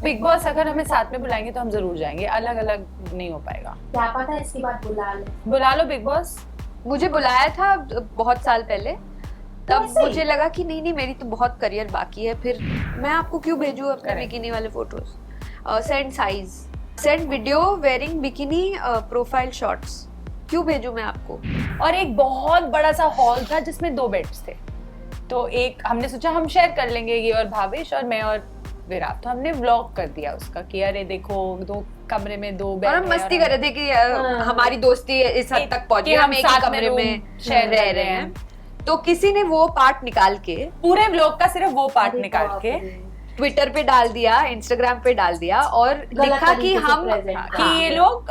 Big boss अगर हमें साथ में बुलाएंगे तो हम जरूर जाएंगे, अलग अलग नहीं हो पाएगा। क्या पता इसके बाद बुला लो बिग बॉस। मुझे बुलाया था बहुत साल पहले, तब कैसे? मुझे लगा कि नहीं मेरी तो बहुत करियर बाकी है, फिर मैं आपको क्यों भेजूं अपने बिकिनी वाले photos. Send size, send video wearing bikini profile shots, क्यों भेजूं मैं आपको। और एक बहुत बड़ा सा हॉल था जिसमें 2 बेड्स थे, तो एक हमने सोचा हम शेयर कर लेंगे, ये और भावेश और मैं और विराट, तो हमने व्लॉग कर दिया उसका कि अरे देखो 2 कमरे में 2 बेड और हम मस्ती कर रहे थे कि हमारी दोस्ती इस हद तक पहुंची, हम एक ही कमरे में शेयर रह रहे हैं। तो किसी ने वो पार्ट निकाल के, पूरे व्लॉग का सिर्फ वो पार्ट निकाल के ट्विटर पे डाल दिया, इंस्टाग्राम पे डाल दिया और लिखा कि हम कि ये लोग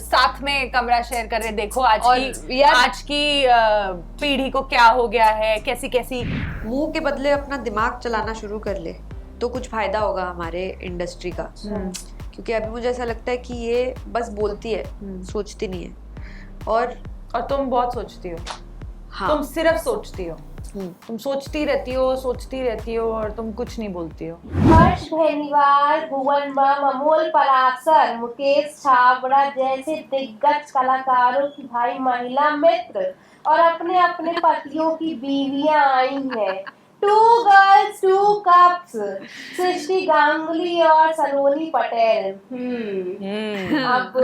साथ में कमरा शेयर कर रहे, देखो आज की पीढ़ी को क्या हो गया है, कैसी कैसी। मुंह के बदले अपना दिमाग चलाना शुरू कर ले तो कुछ फायदा होगा हमारे इंडस्ट्री का, क्योंकि अभी मुझे ऐसा लगता है कि ये बस बोलती है, सोचती नहीं है। और तुम बहुत सोचती हो। हाँ। तुम सिर्फ सोचती हो, तुम सोचती रहती हो और तुम कुछ नहीं बोलती हो। हर्ष बेनीवाल, भुवन बम, अमोल पराशर, मुकेश छाबड़ा जैसे दिग्गज कलाकारों की भाई महिला मित्र और अपने अपने पतियों की बीवियां आई हैं। 2 गर्ल्स 2 कप्स, सृष्टि गांगुली और सलोनी पटेल। अब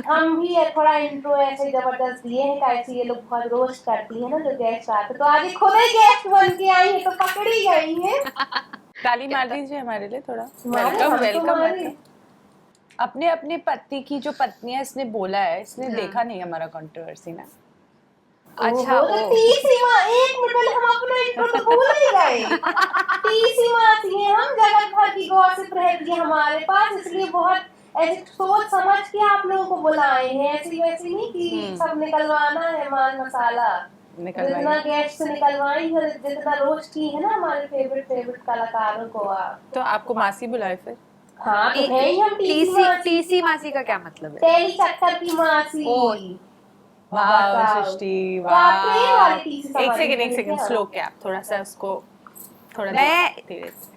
हम भी थोड़ा इंट्रो ऐसे जबरदस्त दिए हैं, कैसे ये लोग बहुत रोस्ट करती है ना जो गेस्ट आते, तो आज खुद ही गेस्ट बन के आई है तो पकड़ी गई है। ताली मार दीजिए हमारे लिए थोड़ा। वेलकम। अपने अपने पति की जो पत्नियां इसने बोला है, इसने देखा नहीं हमारा कंट्रोवर्सी ना। अच्छा, एक मिनट पहले हम अपना इंट्रो तो भूल ही गए। तीसरी मासी हैं हम, जगत भर की गॉसिप रहती है हमारे पास, इसलिए बहुत ऐसे सोच समझ के आप लोगों को बुलाए हैं, ऐसी वैसी नहीं कि सब निकलवाना है माल मसाला। जितना गेस्ट से निकलवाई है, जितना रोस्ट की है ना हमारे फेवरेट कलाकारों को आप, तो आपको मासी बुलाए फिर। हाँ तो है ही हम टीसी मासी का क्या मतलब है? तेरी चक्कर की मासी। वाह सृष्टि, वाह। एक सेकंड स्लो कैप, थोड़ा सा उसको थोड़ा मैं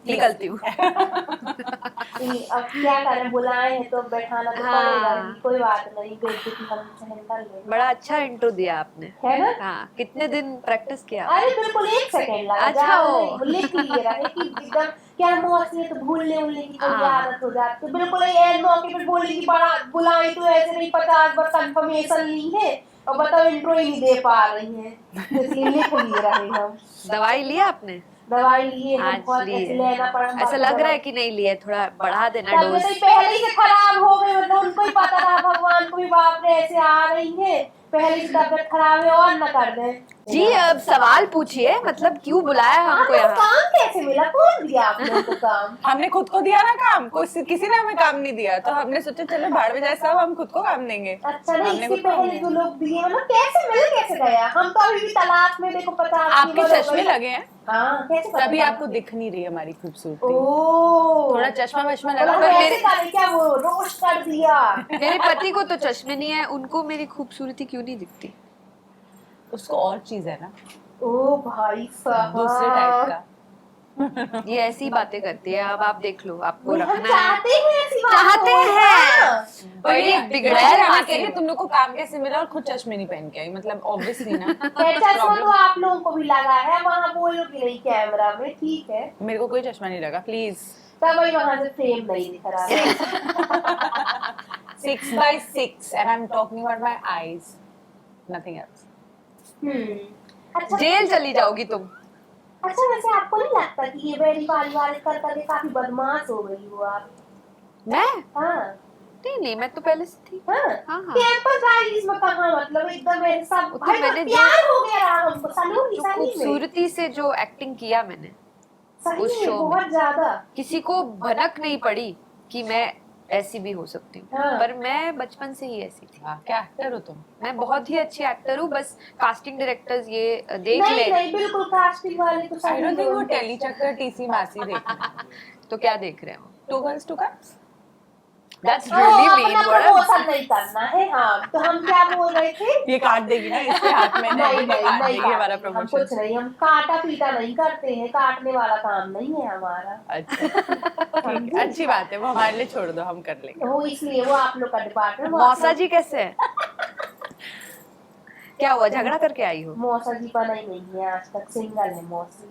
निकलती हूँ। अब क्या करें, बुलाए हैं तो बैठाना तो पड़ेगा, कोई बात नहीं, बेइज्जती हम सहन कर लेंगे। बड़ा अच्छा इंट्रो दिया आपने, है ना? हाँ, कितने दिन प्रैक्टिस किया? अरे बिल्कुल 1 सेकंड लगा। अच्छा, लिख लिए रहे कि एकदम क्या मौसी है तो भूलने की कोई आदत हो जाती, तो बिल्कुल ये मौके पे बोली कि बड़ा बुलाए तो ऐसे नहीं, 50 बार कंफर्मेशन ली है और बताओ इंट्रो ही नहीं दे पा रही है, इसलिए लिख लिए रहे हम। दवाई लिया आपने? दवाई लिए बहुत लेना पड़ा। ऐसा लग रहा है कि नहीं लिए, थोड़ा बढ़ा देना डोज। पहले से खराब हो गए, मतलब उनको ही पता था, भगवान को भी बाप रे ऐसे आ रही है, पहले से तबियत खराब है और न कर दे। जी अब सवाल पूछिए, मतलब क्यों बुलाया हमको यहाँ? काम कैसे मिला, कौन दिया आपने को काम? हमने खुद को दिया ना काम, किसी ने हमें काम नहीं दिया, तो हमने सोचा चलो भाड़ में जाए सब, हम खुद को काम देंगे। अच्छा नहीं, इससे पहले जो लोग दिए मतलब कैसे मिल कैसे गया? हम तो अभी भी तलाश में, देखो 50 आपके चश्मे लगे हैं। हाँ, कैसे तभी आपको दिख नहीं रही हमारी खूबसूरती। थोड़ा चश्मा वश्मा लगा, पर क्या वो रोस्ट कर दिया। मेरे पति को तो चश्मे नहीं है, उनको मेरी खूबसूरती क्यों नहीं दिखती? उसको और चीज है ना। ओ भाई साहब, दूसरे टाइप का। ये ऐसी बातें करती है। अब आप देख लो, आपको रखना है, चाहते हैं बिगड़ैल तुम लोग को काम कैसे मिला और खुद चश्मे नहीं पहन के आई, मतलब ऑब्वियसली ना। चश्मा तो आप लोगों को भी लगा है, वहाँ बोलो कि नहीं कैमरा में, ठीक है। मेरे को कोई चश्मा नहीं लगा, प्लीज। तब वहाँ से फ्रेम नहीं दिख रहा है। 6x6 and I'm talking about my eyes, nothing else. अच्छा, जेल चली जाओगी तुम। अच्छा वैसे आपको नहीं लगता कि ये वेरी पारिवारिक कर करके काफी बदमाश हो गई हो आप? मैं? हाँ नहीं, मैं तो पहले से थी। हाँ। कैंपस डायरीज में कहाँ, मतलब एकदम सब भाई मैंने प्यार हो गया हमको, सलूनी सही में खूबसूरती से जो एक्टिंग किया मैंने उस शो में, बहुत ज्यादा किसी को भनक नहीं पड़ी कि मैं ऐसी भी हो सकती हूँ। पर मैं बचपन से ही ऐसी थी। क्या एक्टर हो तुम? मैं बहुत ही अच्छी एक्टर हूँ, बस कास्टिंग डायरेक्टर्स ये देख ले। नहीं बिल्कुल, कास्टिंग वाले तो आई डोंट थिंक वो टेली चक्कर टीसी मासी देख रहे हैं। तो क्या देख रहे हो? 2 girls 2 cups? That's really mean. अपना What a- प्रमोशन नहीं करना है। हाँ, तो हम क्या बोल रहे थे? ये काट देगी ना इसके हाथ में, नहीं काट देगी हमारा हम प्रमोशन। कुछ नहीं, हम काटा पीटा नहीं करते हैं, काटने वाला काम नहीं है हमारा। अच्छा ठीक है, अच्छी बात है, वो हमारे लिए छोड़ दो, हम कर लेंगे। वो इसलिए वो आप लोग का डिपार्टमेंट। मौसा जी कैसे है? क्या हुआ, झगड़ा करके आई हो? मौसा जी पर नहीं है आज तक, सिंगल है मौसी।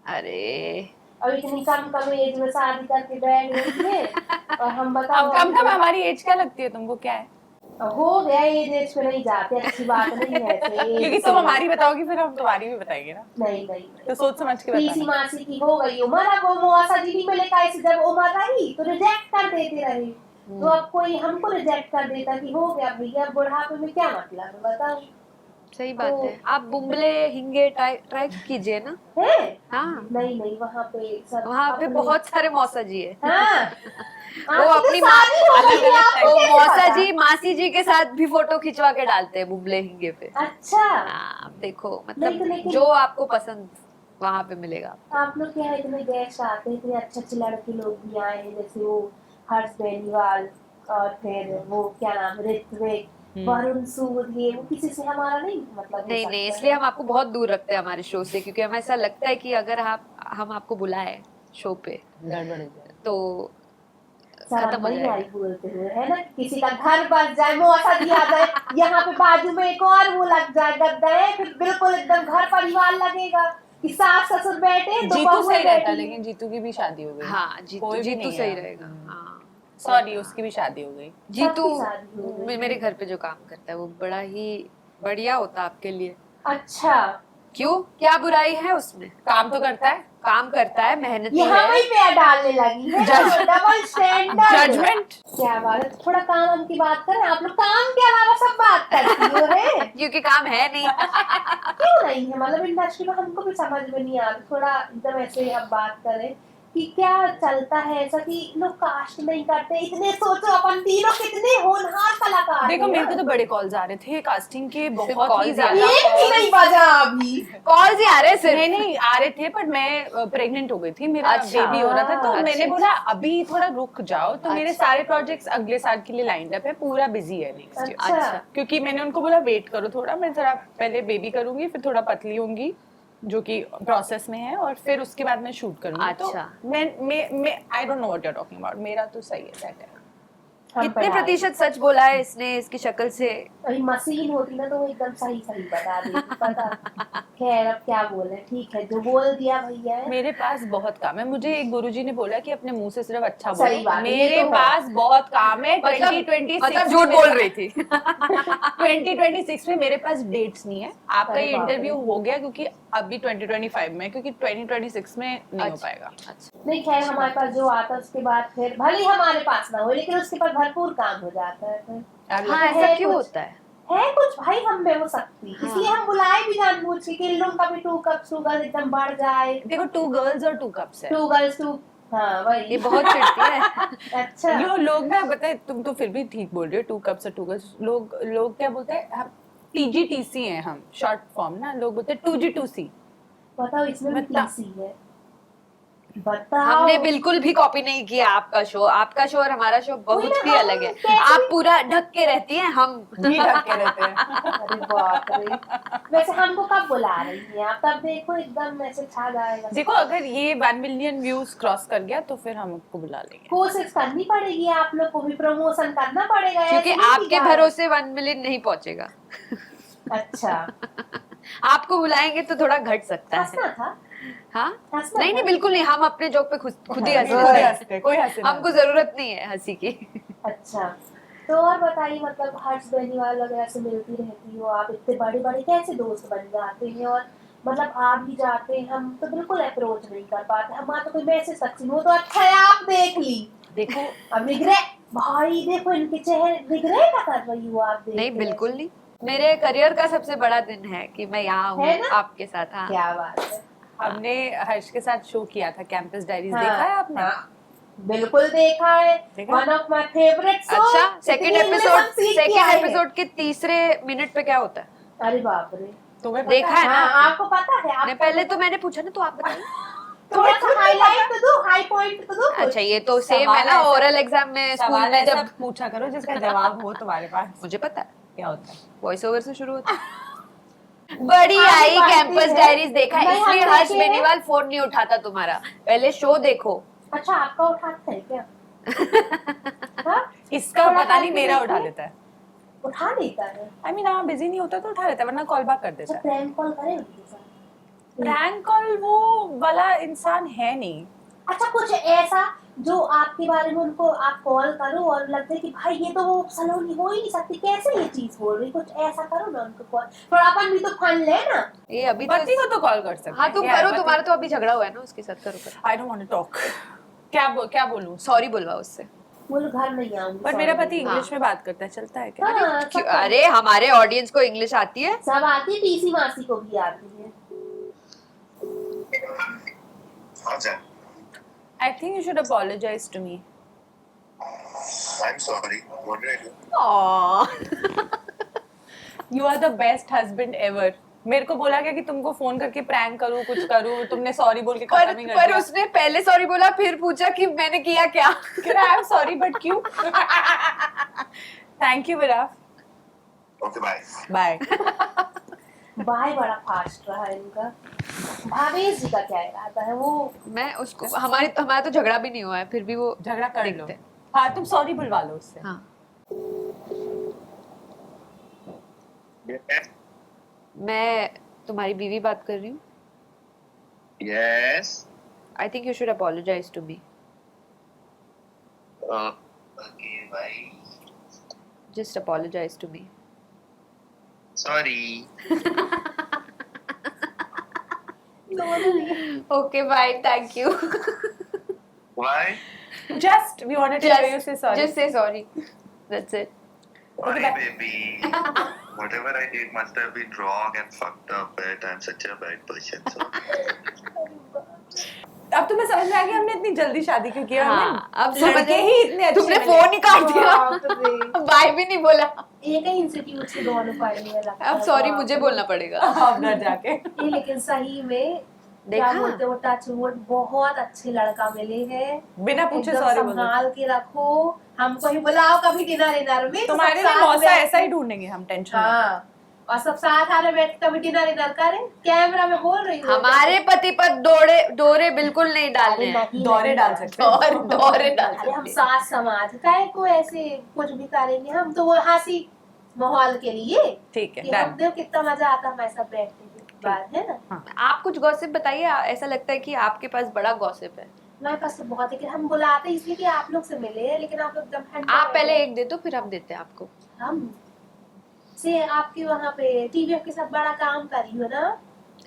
अरे अब इतनी कम एज में शादी करके बैठ गई है, और हम बताओ अब कम हमारी एज क्या लगती है तुमको, क्या है? हो गया एज पे नहीं जाते, अच्छी बात नहीं है ऐसे क्योंकि तुम हमारी बताओगी फिर हम तुम्हारी भी बताएंगे ना, नहीं तो सोच समझ के तीसरी बताना। मासी की हो गई उम्र, अब वो मौसा जी भी मिले कैसे, जब उम्र रही तो रिजेक्ट कर देते रहे, तो अब कोई हमको रिजेक्ट कर देता कि हो गया भैया, बुढ़ापे में क्या मतलब है बताओ। सही बात है। आप बुम्बले हिंगे ट्राई कीजिए ना। है हाँ, नहीं वहाँ पे सब वहाँ पे अपने- बहुत सारे मौसा जी है। हाँ वो अपनी शादी हो गई है, अलग-अलग आपको वो कैसे मौसा पता? जी मासी जी के साथ भी फोटो खिंचवा के डालते हैं बुम्बले हिंगे पे। अच्छा हाँ, आप देखो, मतलब लेकिन- जो आपको पसंद वहाँ पे मिलेगा। आप लोग क्या है, इतने गेस्ट आते हैं, इतने अच्छे लड़के लोग भी आए हैं, जैसे वो हर्ष बेनीवाल और फिर वो क्या नाम ऋत्विक, वरुण सूद, ये वो किसी से हमारा नहीं मतलब हो नहीं सकता नहीं, है। इसलिए हम आपको बहुत दूर रखते हैं हमारे शो से, क्योंकि हमें ऐसा लगता है कि अगर हम आपको बुलाए शो पे गड़बड़ हो जाए। तो शर्म खत्म हो नहीं जाएगा। आई बोलते हुए, है ना, किसी का घर बस जाए, मौसा जी आ जाए, यहाँ पे बाजू में एक और वो लग जाए गद्दा है, फिर बिल्कुल एकदम घर परिवार लगेगा कि सास ससुर बैठे दो जीतू बहुएं सही रहता, बैठी। लेकिन जीतू की भी शादी हो गई। हाँ, जीतू कोई भी जीतू नहीं सही है। रहेगा। हाँ, सॉरी, उसकी भी शादी हो गई। जीतू सबकी शादी हो गई। मेरे घर पे जो काम करता है वो बड़ा ही बढ़िया होता आपके लिए। अच्छा, क्यों, क्या बुराई है उसमें? काम तो करता है। काम करता है, मेहनती यहाँ है। वही पे डालने लगी है, डबल स्टैंडर्ड। जजमेंट। क्या बात है, थोड़ा काम की बात करें, आप लोग काम के अलावा सब बात करती हो है। क्योंकि काम है नहीं। क्यों नहीं है, मतलब इंडस्ट्री में हमको भी समझ में नहीं आता, थोड़ा एकदम ऐसे अब बात करें कि क्या चलता है ऐसा कि लोग कास्ट नहीं करते, इतने सोचो अपन तीनों कितने होनहार कलाकार देखो, हैं मेरे ना। को तो बड़े कॉल्स आ रहे थे कास्टिंग के, बहुत ही calls आ ज्यादा। रहे एक भी नहीं बजा अभी। कॉल ही आ रहे सिर्फ। नहीं आ रहे थे, पर मैं प्रेग्नेंट हो गई थी, मेरा अच्छा। बेबी हो रहा था, तो अच्छा, मैंने बोला अभी थोड़ा रुक जाओ, तो मेरे अच्छा। सारे प्रोजेक्ट्स अगले साल के लिए लाइंड अप है, पूरा बिजी है नेक्स्ट ईयर। अच्छा क्योंकि मैंने उनको बोला वेट करो थोड़ा, मैं जरा पहले बेबी करूंगी, फिर थोड़ा पतली होंगी, जो कि प्रोसेस में है, और फिर उसके बाद मैं शूट करूंगी। अच्छा। तो मैं I don't know what you are talking about, मेरा तो सही है, दैट है। हम कितने पढ़ा प्रतिशत सच बोला है इसने इसकी शक्ल से? अभी मशीन होती ना तो वो एकदम सही सही बता देती, पता। खैर अब क्या बोले, ठीक है जो बोल दिया भैया है। मेरे पास बहुत काम है, मुझे एक गुरुजी ने बोला कि अपने मुंह से सिर्फ अच्छा सही बोलो। बात है, ये मेरे तो है। पास बहुत काम है। मतलब 2026 झूठ बोल रही थी। 2026 में मेरे पास डेट्स नहीं है। आपका अरे ये बाप रे। इंटरव्यू हो गया क्योंकि अभी 2025 में है, क्योंकि 2026 में नहीं हो पाएगा। अच्छा, नहीं खैर हमारे पास जो आता है उसके बाद फिर भले ही हमारे पास ना हो, लेकिन उसके पास भरपूर काम हो जाता है फिर। हाँ, है ऐसा क्यों कुछ। होता है? है कुछ भाई, हम में हो सकती, हाँ। इसलिए हम बुलाए भी जानबूझ के कि इन लोगों का भी 2 कप शुगर एकदम बढ़ जाए। देखो 2 गर्ल्स और 2 कप्स है। 2 गर्ल्स 2, हाँ ये वही। बहुत चिढ़ती है। अच्छा लोग ना, पता है, तुम तो फिर भी ठीक बोल रहे हो, 2 कप्स और 2 गर्ल्स। लोग क्या बोलते हैं, हम TGTC हैं, हम शॉर्ट फॉर्म ना, लोग बोलते हैं 2G2C। बताओ, इसमें भी बता। TC है, बताओ। हमने बिल्कुल भी कॉपी नहीं किया आपका शो और हमारा शो बहुत वही ही ना, अलग है। हम कैसे- आप पूरा ढक के रहती हैं, हम भी ढक के रहते हैं। अरे बाप रे, वैसे हमको कब बुला रही है आप, तब देखो एकदम ऐसे छा जाएगा। देखो, अगर ये 1 मिलियन व्यूज क्रॉस कर गया तो फिर हम आपको बुला लेंगे। कोशिश करनी पड़ेगी, आप लोग को भी प्रमोशन करना पड़ेगा, क्योंकि ऐसे नहीं कि आपके जाए। भरोसे 1 मिलियन नहीं पहुंचेगा। अच्छा आपको बुलाएंगे तो थोड़ा घट सकता हंसना है। था, हाँ, हंसना नहीं था। नहीं, बिल्कुल नहीं, हम अपने जोक पे खुद ही कोई हंसते हैं। हंसते, कोई हंसे ना। हमको जरूरत नहीं है हंसी की। अच्छा तो और बताइए, मतलब हर्ष बेनीवाल वगैरह से मिलती रहती हो आप, इतने बड़े बड़े कैसे दोस्त बन जाते हैं, और मतलब आप भी जाते हैं, हम तो बिल्कुल अप्रोच नहीं कर पाते, हमारा तो कोई मैसेज तक नहीं, वो तो अच्छा है आप देख ली। देखो, अब रिग्रेट, भाई देखो इनके चेहरे, रिग्रेट कर रही हो आप देख नहीं, के। बिल्कुल नहीं। मेरे करियर का सबसे बड़ा दिन है कि मैं यहाँ हूँ है ना? आपके साथ। हाँ, क्या बात है। हमने हर्ष के साथ शो किया था, कैंपस डायरीज। हाँ, देखा है आपने? हाँ, बिल्कुल देखा है, देखा? One of my favourite show. अच्छा, सेकंड एपिसोड के तीसरे मिनट पे क्या होता है? अरे बाप रे, तुम्हें देखा है ना? हाँ आपको पता है, मैंने आपको पहले तो मैंने पूछा ना, तो आप बताइए। थोड़ा सा हाईलाइट तो दो, हाई पॉइंट तो दो। अच्छा ये तो सेम है ना ओरल एग्जाम में स्कूल सवाल में ऐसा जब पूछा करो जिसका जवाब हो तुम्हारे पास। मुझे पता है क्या होता है? वॉइस ओवर से शुरू होता है। बड़ी आई बात कैंपस है। डायरीज देखा है, नहीं, हम इसलिए हर्ष देखे हैं। बेनीवाल फोन नहीं उठाता तुम्हारा, पहले शो देखो। अच्छा आपका उठाता है क्या? हाँ? इसका थोड़ा पता नहीं, करके मेरा देखो। उठा लेता है। उठा लेता है। आई मीन हाँ, बिजी नहीं होता तो उठा लेता है, वरना कॉल बैक कर देता तो है। प्रैंक कॉल करें उनके साथ? प्रैंक कॉल वो वाला इंसान है नहीं। अच्छा कुछ ऐसा जो आपके बारे में उनको आप कॉल करो और लगता है कि भाई ये तो वो सलोनी हो ही नहीं सकती, कैसे ये चीज बोल रही, कुछ ऐसा करो ना उनको कॉल, थोड़ा अपन भी तो फन ले ना। ये अभी पति तो को तो कॉल कर सकते हैं। हाँ तुम करो, तुम्हारा तो अभी झगड़ा हुआ है ना उसके साथ, करो I don't want to talk. क्या बोलूं? सॉरी बुलवा उससे। बोल घर नहीं आऊंगी। पर मेरा sorry। पति इंग्लिश में बात करता है, चलता है क्या? हाँ, क्यों- सब अरे हमारे ऑडियंस को इंग्लिश आती है। सब आती है, टीसी मासी को भी आती है। आजा। I think you should apologize to me. I'm sorry. What did I do? Aww. You are the best husband ever. मेरे को बोला गया कि तुमको फोन करके प्रैंक करूं, कुछ करूं, तुमने सॉरी बोल के खत्म ही कर पर दिया। उसने पहले सॉरी बोला, फिर पूछा कि मैंने किया क्या। आई एम सॉरी बट क्यों? Thank you Virat. Okay, bye. Bye. Bye बड़ा फास्ट रहा है इनका। भावेश जी का क्या इरादा है? वो मैं उसको हमारा तो झगड़ा भी नहीं हुआ है, फिर भी वो झगड़ा कर लो। देखते हैं। हाँ तुम सॉरी बुलवा लो उससे। हाँ Yes. मैं तुम्हारी बीवी बात कर रही हूँ। Yes. I think you should apologise to me. Okay, bye. Just apologise to me. Sorry. Okay bye, thank you. Why? Just we wanted to hear you say sorry. Just say sorry. That's it. Sorry, bye. baby. Whatever I did must have been wrong and fucked up, but I'm such a bad person. So अब तुम्हें समझ में आ गया हमने इतनी जल्दी शादी क्यों किया? हाँ, अब अब समझ लड़के ही इतने अच्छे तुमने मिले। फोन ही काट दिया, बाप रे। बाय भी नहीं बोला। एक ही इंस्टीट्यूट से दोनों पढ़ने में लगता अब है। सॉरी बाप मुझे रे। बोलना पड़ेगा। अब घर जाके। ये लेकिन सही में देखा? क्या बोलते वो टच वुड बहुत अच्छे लड़का मिले हैं। बिना पूछे एकदम सॉरी बोलो। संभाल के रखो, हमको ही बुलाओ कभी डिनर में। तो तुम्हारे सब लिए साथ मौसा बैठ ऐसा ही के- ढूंढेंगे हम, टेंशन मत। हाँ, और सब साथ आने बैठ के कभी डिनर करें। कैमरा में बोल रही हूँ। हमारे पति पर डोरे बिल्कुल नहीं डालने हैं। नहीं, दौरे नहीं, डाल सकते हैं। दौरे डाल अरे हम सकते हैं। सास समाज का है, को ऐसे कुछ भी करेंगे हम तो वो हंसी माहौल के लिए ठीक है कि हम डन। देखो कितना मजा आता है हमारे साथ बैठने की बात है ना। आप कुछ गॉसिप बताइए, ऐसा लगता है कि आपके पास बड़ा गॉसिप है। हमारे पास तो बहुत है कि हम बुलाते हैं इसलिए कि आप लोग से मिले हैं, लेकिन आप लोग एकदम ठंडे आप पहले रहते एक दे दो, फिर हम देते हैं आपको। हैं। हम से आपके वहाँ पे टीवीएफ के साथ बड़ा काम करी हो ना,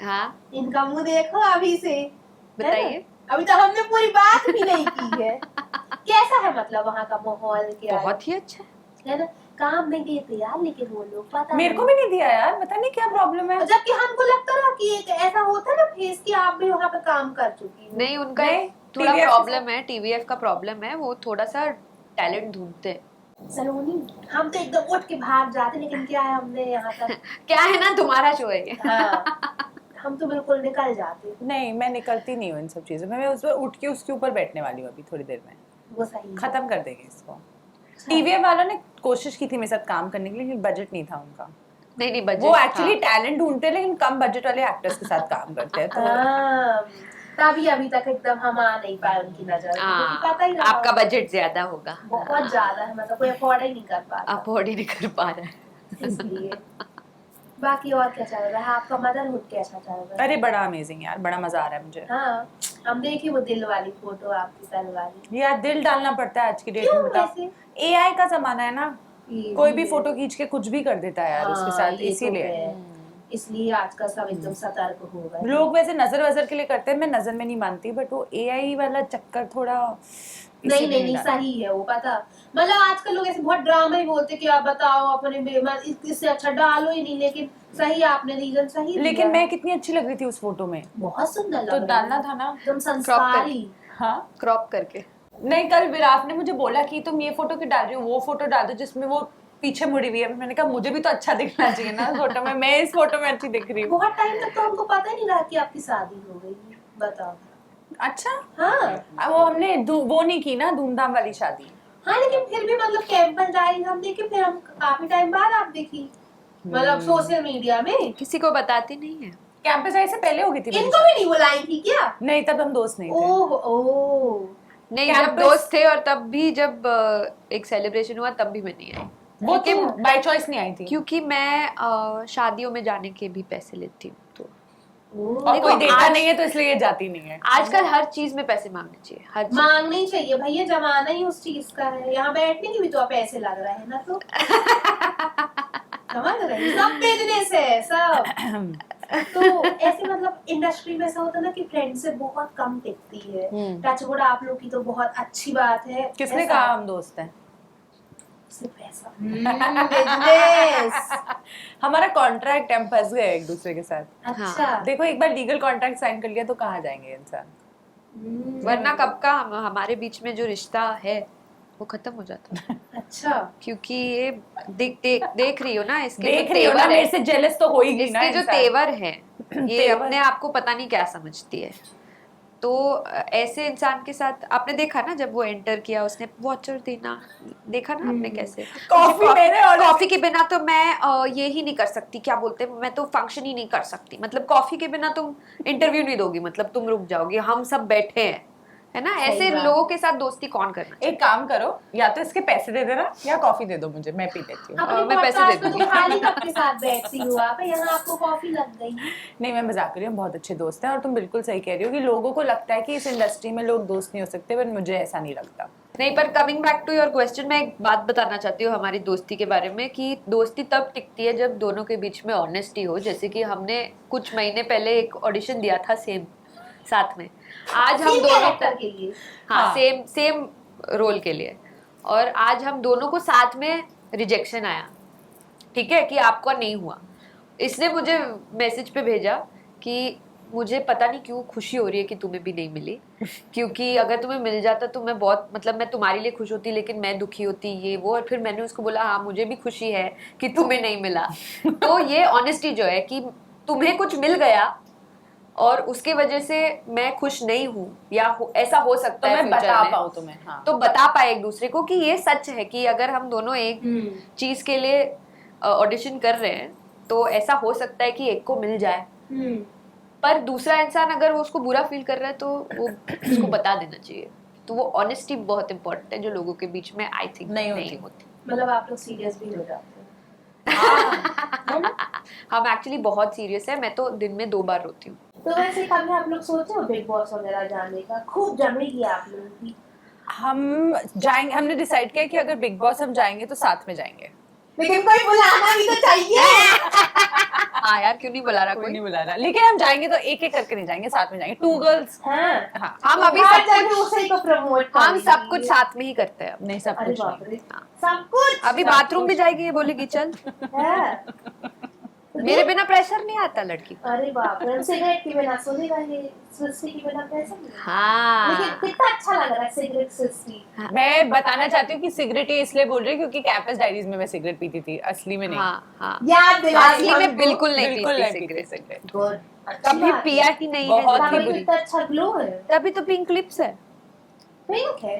हाँ इनका मुंह देखो अभी से। है ना? बताइए। अभी तो हमने पूरी बात भी नहीं की है। कैसा है मतलब वहाँ का माहौल क्या बहुत ही अच्छा है ना? काम नहीं देते यार, लेकिन वो लोग पता मेरे को भी नहीं दिया यार, पता नहीं क्या प्रॉब्लम है। जबकि हमको लगता ना कि एक ऐसा होता है ना फेस कि आप भी वहाँ पे काम कर चुकी हो। नहीं, उनका नहीं, थोड़ा TVF प्रॉब्लम है, टीवीएफ का प्रॉब्लम है, वो थोड़ा सा टैलेंट ढूंढते हैं। सलोनी हम तो एकदम उठ के भाग जाते, लेकिन क्या है हमने यहाँ तक क्या है ना, तुम्हारा शो है ये। हाँ, हम तो बिल्कुल निकल जाते। नहीं मैं निकलती नहीं हूँ इन सब चीजों में, मैं उस पर उठ के उसके ऊपर बैठने वाली हूँ अभी थोड़ी देर में। वो सही है। खत्म कर देंगे इसको। टीवीएफ वालों ने कोशिश की थी मेरे साथ काम करने के लिए, लेकिन बजट नहीं था उनका। नहीं बजट वो एक्चुअली टैलेंट ढूंढते हैं, लेकिन कम बजट वाले एक्टर्स के साथ काम करते हैं। तो हाँ, तभी अभी तक एकदम हम आ नहीं पाए उनकी नजर में, क्योंकि पता ही रहा आपका बजट ज्यादा होगा, बहुत ज्यादा है, मतलब कोई अफोर्ड ही नहीं कर पाता अफोर्ड ही नहीं कर पा रहा है। इसलिए। बाकी और क्या चल रहा है? आपका मदरहुड कैसा चल रहा है? अरे बड़ा अमेजिंग यार, बड़ा मजा आ रहा है मुझे। हाँ, हम देखी वो दिल वाली फोटो आपकी कल वाली। यार दिल डालना पड़ता है आज की डेट क्यों में, बताओ। वैसे? एआई का जमाना है ना, ये कोई भी है। फोटो खींच के कुछ भी कर देता है यार उसके हाँ, साथ, ये तो इसीलिए है। इसलिए आजकल सब एकदम सतर्क हो गए। लोग वैसे नजर वजर के लिए करते हैं, मैं नजर में नहीं मानती, बट वो एआई वाला चक्कर थोड़ा नहीं नहीं नहीं, सही है वो, पता मतलब आजकल लोग ऐसे बहुत ड्रामा ही बोलते कि आप बताओ अपने इससे अच्छा डालो ही नहीं, लेकिन सही आपने रीजन सही दिया लेकिन है। मैं कितनी अच्छी लग रही थी उस फोटो में, बहुत सुंदर लग तो रही डालना है। था ना। एकदम संस्कारी। हाँ क्रॉप करके। नहीं, कल विराट ने मुझे बोला कि तुम ये फोटो क्यों डाल रही हो, वो फोटो डाल दो जिसमें वो पीछे मुड़ी हुई है। मैंने कहा मुझे भी तो अच्छा दिखना चाहिए ना फोटो में, मैं इस फोटो में अच्छी दिख रही हूँ। बहुत टाइम तक तो हमको पता ही नहीं रहा कि आपकी शादी हो गई है। बताओ। अच्छा, हाँ अब वो हमने वो नहीं की ना धूमधाम वाली शादी। हाँ, लेकिन फिर भी मतलब कैंपस डायरीज हम देखे, फिर हम काफी टाइम बाद आप देखी, मतलब सोशल मीडिया में। किसी को बताती नहीं है। कैंपस डायरी से पहले हो गई थी मेरी इनको शादी। भी नहीं बुलाई थी क्या? नहीं, तब हम दोस्त नहीं थे। ओह ओह, नहीं, जब Campus- दोस्त थे और तब भी जब एक सेलिब्रेशन हुआ तब भी मैं नहीं आई, वो तो बाय चॉइस नहीं आई थी, क्योंकि मैं शादियों में जाने के भी पैसे लेती हूँ। तो और देखो, कोई देता आज- नहीं है तो इसलिए ये जाती नहीं है। आजकल हर चीज में पैसे मांगने चाहिए, हर चीज। मांगना ही चाहिए भैया, जमाना ही उस चीज का है। यहाँ बैठने की भी तो पैसे लग रहे हैं ना, तो समझ रहे हैं? सब बिजनेस है सब। तो ऐसे मतलब इंडस्ट्री में ऐसा होता है ना कि फ्रेंड से बहुत कम टिकती है। टचवुड आप लोग की तो बहुत अच्छी बात है। किसने ऐसा- कहा हम दोस्त हैं? सिर्फ ऐसा बिजनेस। हमारा कॉन्ट्रैक्ट हम फंस गए एक दूसरे के साथ। अच्छा देखो, एक बार लीगल कॉन्ट्रैक्ट साइन कर लिया तो कहाँ जाएंगे इंसान। वरना कब का हमारे बीच में जो रिश्ता है वो खत्म हो जाता। अच्छा, क्योंकि ये देख रही हो ना, इसके देख जो रही हो ना, तेवर मेरे है, से जेलस तो होएगी ना इसके जो इंसान। तेवर है, ये तेवर। अपने आप को पता नहीं क्या समझती है। तो ऐसे इंसान के साथ आपने देखा ना, जब वो एंटर किया उसने वॉचर देना, देखा ना आपने कैसे कॉफी मेरे और कॉफी के बिना तो मैं ये ही नहीं कर सकती, क्या बोलते हैं, मैं तो फंक्शन ही नहीं कर सकती, मतलब कॉफी के बिना तुम इंटरव्यू नहीं दोगी, मतलब तुम रुक जाओगी, हम सब बैठे हैं, है ना। ऐसे बात। लोगों के साथ दोस्ती कौन करना। एक काम करो, या तो इसके पैसे दे देना या कॉफी दे दो मुझे, मैं पी लेती हूँ। अपने मैं पैसे podcast दे में तो दूंगी। खाली कप के साथ बैठती हो आप, यहाँ आपको कॉफी लग गई। नहीं, मैं मजाक कर रही हूँ, बहुत अच्छे दोस्त हैं। और तुम बिल्कुल सही कह रही हो कि लोगों को लगता है कि इस इंडस्ट्री में लोग दोस्त नहीं हो सकते, पर मुझे ऐसा नहीं लगता। नहीं, पर coming back to your question, मैं एक बात बताना चाहती हूँ हमारी दोस्ती के बारे में, कि दोस्ती तब टिकती है जब दोनों के बीच में ऑनेस्टी हो। जैसे कि हमने कुछ महीने पहले एक ऑडिशन दिया था सेम साथ में, आज हम Same दोनों character को, के लिए। हाँ सेम रोल के लिए, और आज हम दोनों को साथ में रिजेक्शन आया, ठीक है, कि आपका नहीं हुआ। इसने मुझे मैसेज पे भेजा कि मुझे पता नहीं क्यों खुशी हो रही है कि तुम्हें भी नहीं मिली, क्योंकि अगर तुम्हें मिल जाता तो मैं बहुत, मतलब मैं तुम्हारे लिए खुश होती, लेकिन मैं दुखी होती, ये वो। और फिर मैंने उसको बोला हाँ मुझे भी खुशी है कि तुम्हें नहीं मिला। तो ये ऑनेस्टी जो है कि तुम्हें कुछ मिल गया और उसके वजह से मैं खुश नहीं हूँ, या ऐसा हो सकता तो है मैं फ्यूचर बता में, पाऊँ तुम्हें। हाँ। तो बता पाए एक दूसरे को कि ये सच है कि अगर हम दोनों एक चीज के लिए ऑडिशन कर रहे हैं तो ऐसा हो सकता है कि एक को मिल जाए, पर दूसरा इंसान अगर वो उसको बुरा फील कर रहा है तो वो उसको बता देना चाहिए। तो वो ऑनेस्टी बहुत इंपॉर्टेंट है जो लोगों के बीच में आई थिंक नहीं नहीं होती। होती। मतलब आप लोग सीरियस भी हो जाते हैं। हम एक्चुअली बहुत सीरियस है, मैं तो दिन में 2 बार रोती हूँ। तो वैसे कभी आप लोग सोचे हो बिग बॉस वगैरह जाने का? खूब जमेगी आप लोगों की। हम जाएंगे, हमने डिसाइड किया कि अगर बिग बॉस हम जाएंगे तो साथ में जाएंगे। लेकिन कोई बुलाना भी तो चाहिए। हाँ यार, क्यों नहीं बुला रहा कोई कोई। नहीं बुला रहा, लेकिन हम जाएंगे तो एक एक करके नहीं जाएंगे, साथ में जाएंगे, 2 गर्ल्स। हाँ, हाँ, हम अभी हर सब जगह उसे को प्रमोट हम सब कुछ साथ में ही करते हैं अब। नहीं सब अरे कुछ बाप नहीं। रे, सब कुछ। अभी सब बाथरूम कुछ। भी जाएगी, ये बोलेगी चल। हाँ। मेरे बिना प्रेशर नहीं आता लड़की को। अरे बाप रे, सिगरेट के बिना सोनेगा ये, सृष्टि के बिना कैसे? लेकिन हाँ कितना अच्छा लग रहा है सिगरेट सृष्टि। मैं बताना चाहती हूँ कि सिगरेट ये इसलिए बोल रही हूँ क्योंकि कैंपस डायरीज में मैं सिगरेट पीती थी, असली में नहीं। हाँ हाँ, याद दिला असली में हमको। बिल्कुल नहीं बिल्कुल पीती नहीं पीती सिगरेट, सिगरेट। गुड, कभी पिया ही नहीं है बहुत ही जिंदगी तभी में। कितना अच्छा ग्लो है। तभी तो पिंक लिप्स है। पिंक है,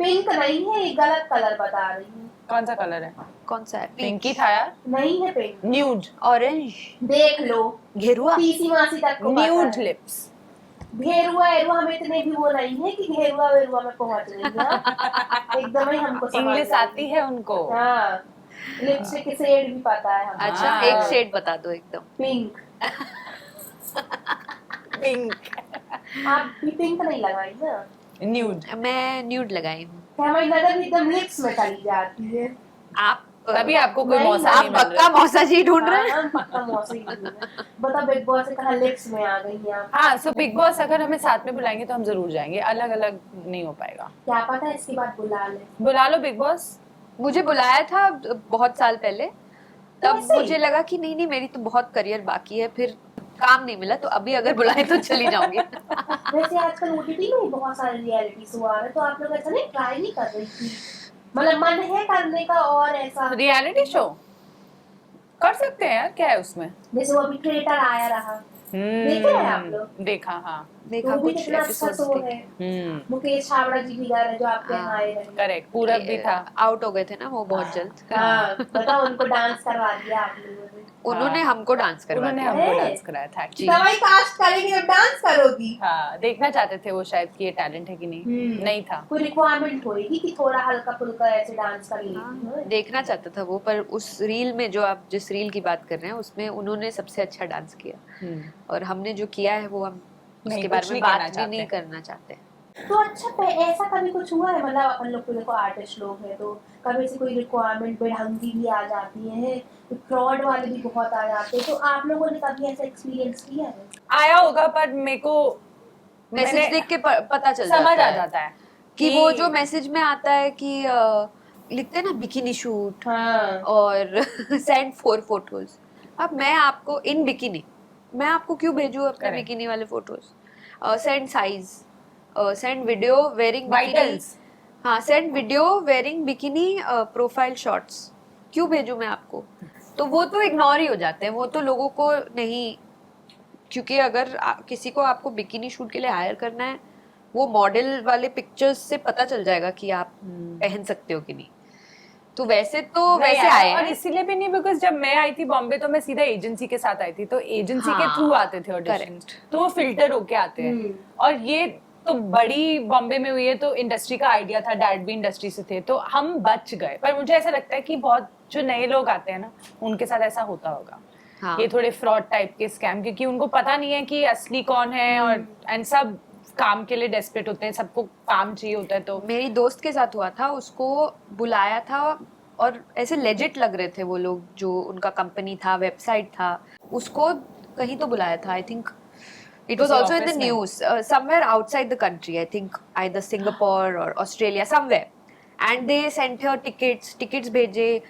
पिंक नहीं है, ये गलत कलर बता रही हूँ। कौन सा कलर है? कौन सा है? पिंक ही था यार। नहीं है पिंक, न्यूड, ऑरेंज, देख लो। घेरुआ। तीसरी मासी तक को पता न्यूड है। लिप्स। घेरुआ एरुआ में इतने भी वो नहीं है कि घेरुआ वेरुआ में पहुंच रही है। एकदम ही हमको समझ इंग्लिश रही आती है उनको। हाँ, लिपस्टिक के शेड भी पता है हमको। अच्छा, हाँ। एक शेड बता दो एकदम। पिंक। पिंक, आप भी पिंक नहीं लगाई ना? न्यूड। मैं न्यूड लगाई हूँ। क्या हमारी नजर एकदम लिप्स में चली जाती है। आप तभी आपको कोई नहीं, मौसा आप नहीं मिल पक्का रहा। मौसा जी ढूंढ रहे हैं। हाँ, हम पक्का मौसी ही हैं। बता बिग बॉस से कहा लिप्स में आ गई हैं आप। हाँ, सो बिग बॉस अगर हमें साथ में बुलाएंगे तो हम जरूर जाएंगे, अलग अलग नहीं हो पाएगा। क्या पता इसके बाद बुला ले। बुला लो बिग बॉस। मुझे बुलाया था बहुत साल पहले, तब कैसे? मुझे लगा कि नहीं नहीं मेरी तो बहुत करियर बाकी है, फिर काम नहीं मिला, तो अभी अगर बुलाए तो चली जाऊंगी। वैसे आजकल ओटीटी में भी बहुत सारे रियलिटी शो आ रहे हैं, तो आप लोग ऐसा नहीं ट्राई नहीं कर रही थी? मतलब मन है करने का और ऐसा? रियलिटी शो कर सकते हैं यार, क्या है उसमें? जैसे वो अभी क्रिएटर आया रहा। देखे हैं आप लोग? देखा, हाँ। देखा वो भी कुछ कितना अच्छा एपिसोड्स शो देखे। है। मुकेश छाबड़ा जी भी गा रहे जो आपके यहाँ आए रहे। करेक्ट, पूरा भी था। आउट हो गए थे ना वो बहुत जल्द। हाँ, बताओ उनको डांस करवा दिया आप लोगों ने। उन्होंने हमको डांस करवा उन्होंने दिया। हमको है? डांस कराया था जी। actually। दवाई कास्ट करेंगे जब डांस करोगी। हाँ, देखना चाहते थे वो शायद कि ये टैलेंट है कि नहीं, नहीं था। कोई रिक्वायरमेंट होगी कि थोड़ा हल्का फुल्का ऐसे डांस कर लेती हाँ, हो। देखना चाहता था वो, पर उस रील में जो आप जिस रील की बात कर रहे हैं उसमें उन्होंने सबसे अच्छा डांस किया, और हमने जो किया है वो हम नहीं, उसके कुछ बारे में नहीं बात कहना भी चाहते। नहीं करना चाहते। तो अच्छा ऐसा कभी कुछ हुआ है, मतलब अपन लोग को देखो आर्टिस्ट लोग हैं तो कभी से कोई रिक्वायरमेंट बेढंगी भी आ जाती है, फ्रॉड वाले भी बहुत आ जाते हैं, तो आप लोगों ने कभी ऐसा एक्सपीरियंस किया है? आया होगा, पर मेरे को मैसेज देख के पता चल समझ जाता आ है जाता है कि वो जो मैसेज में आता है कि लिखते हैं ना बिकिनी शूट हाँ। और सेंड 4 फोटोज। अब मैं आपको इन बिकिनी, मैं आपको क्यों भेजूं अपने Correct. बिकिनी वाले photos? Send size, send video wearing bikini, vitals. हाँ send video wearing bikini profile shots, क्यों भेजूं मैं आपको? तो वो तो इग्नोर ही हो जाते हैं, वो तो लोगों को नहीं, क्योंकि अगर किसी को आपको बिकिनी शूट के लिए हायर करना है, वो मॉडल वाले पिक्चर्स से पता चल जाएगा कि आप पहन सकते हो कि नहीं। तो वैसे तो वैसे आए और हैं। इसीलिए भी नहीं, बिकॉज जब मैं आई थी बॉम्बे तो मैं सीधा एजेंसी के साथ आई थी, तो एजेंसी के हाँ, थ्रू आते थे ऑडिशन, तो वो फिल्टर होके आते हैं। और ये तो बड़ी बॉम्बे में हुई है, तो इंडस्ट्री का आइडिया था, डैड भी इंडस्ट्री से थे, तो हम बच गए। पर मुझे ऐसा लगता है कि बहुत जो नए लोग आते हैं ना, उनके साथ ऐसा होता होगा। हाँ। ये थोड़े फ्रॉड टाइप के स्कैम, क्योंकि उनको पता नहीं है कि असली कौन है, और एंड सब काम के लिए डेस्परेट होते हैं, सबको काम चाहिए होता है। तो मेरी दोस्त के साथ हुआ था, उसको बुलाया था और ऐसे लेजिट लग रहे थे वो लोग, जो उनका कंपनी था, वेबसाइट था, उसको कहीं तो बुलाया था। I think it was also in the news somewhere outside the country, I think either Singapore or Australia somewhere, and they sent her tickets भेजे,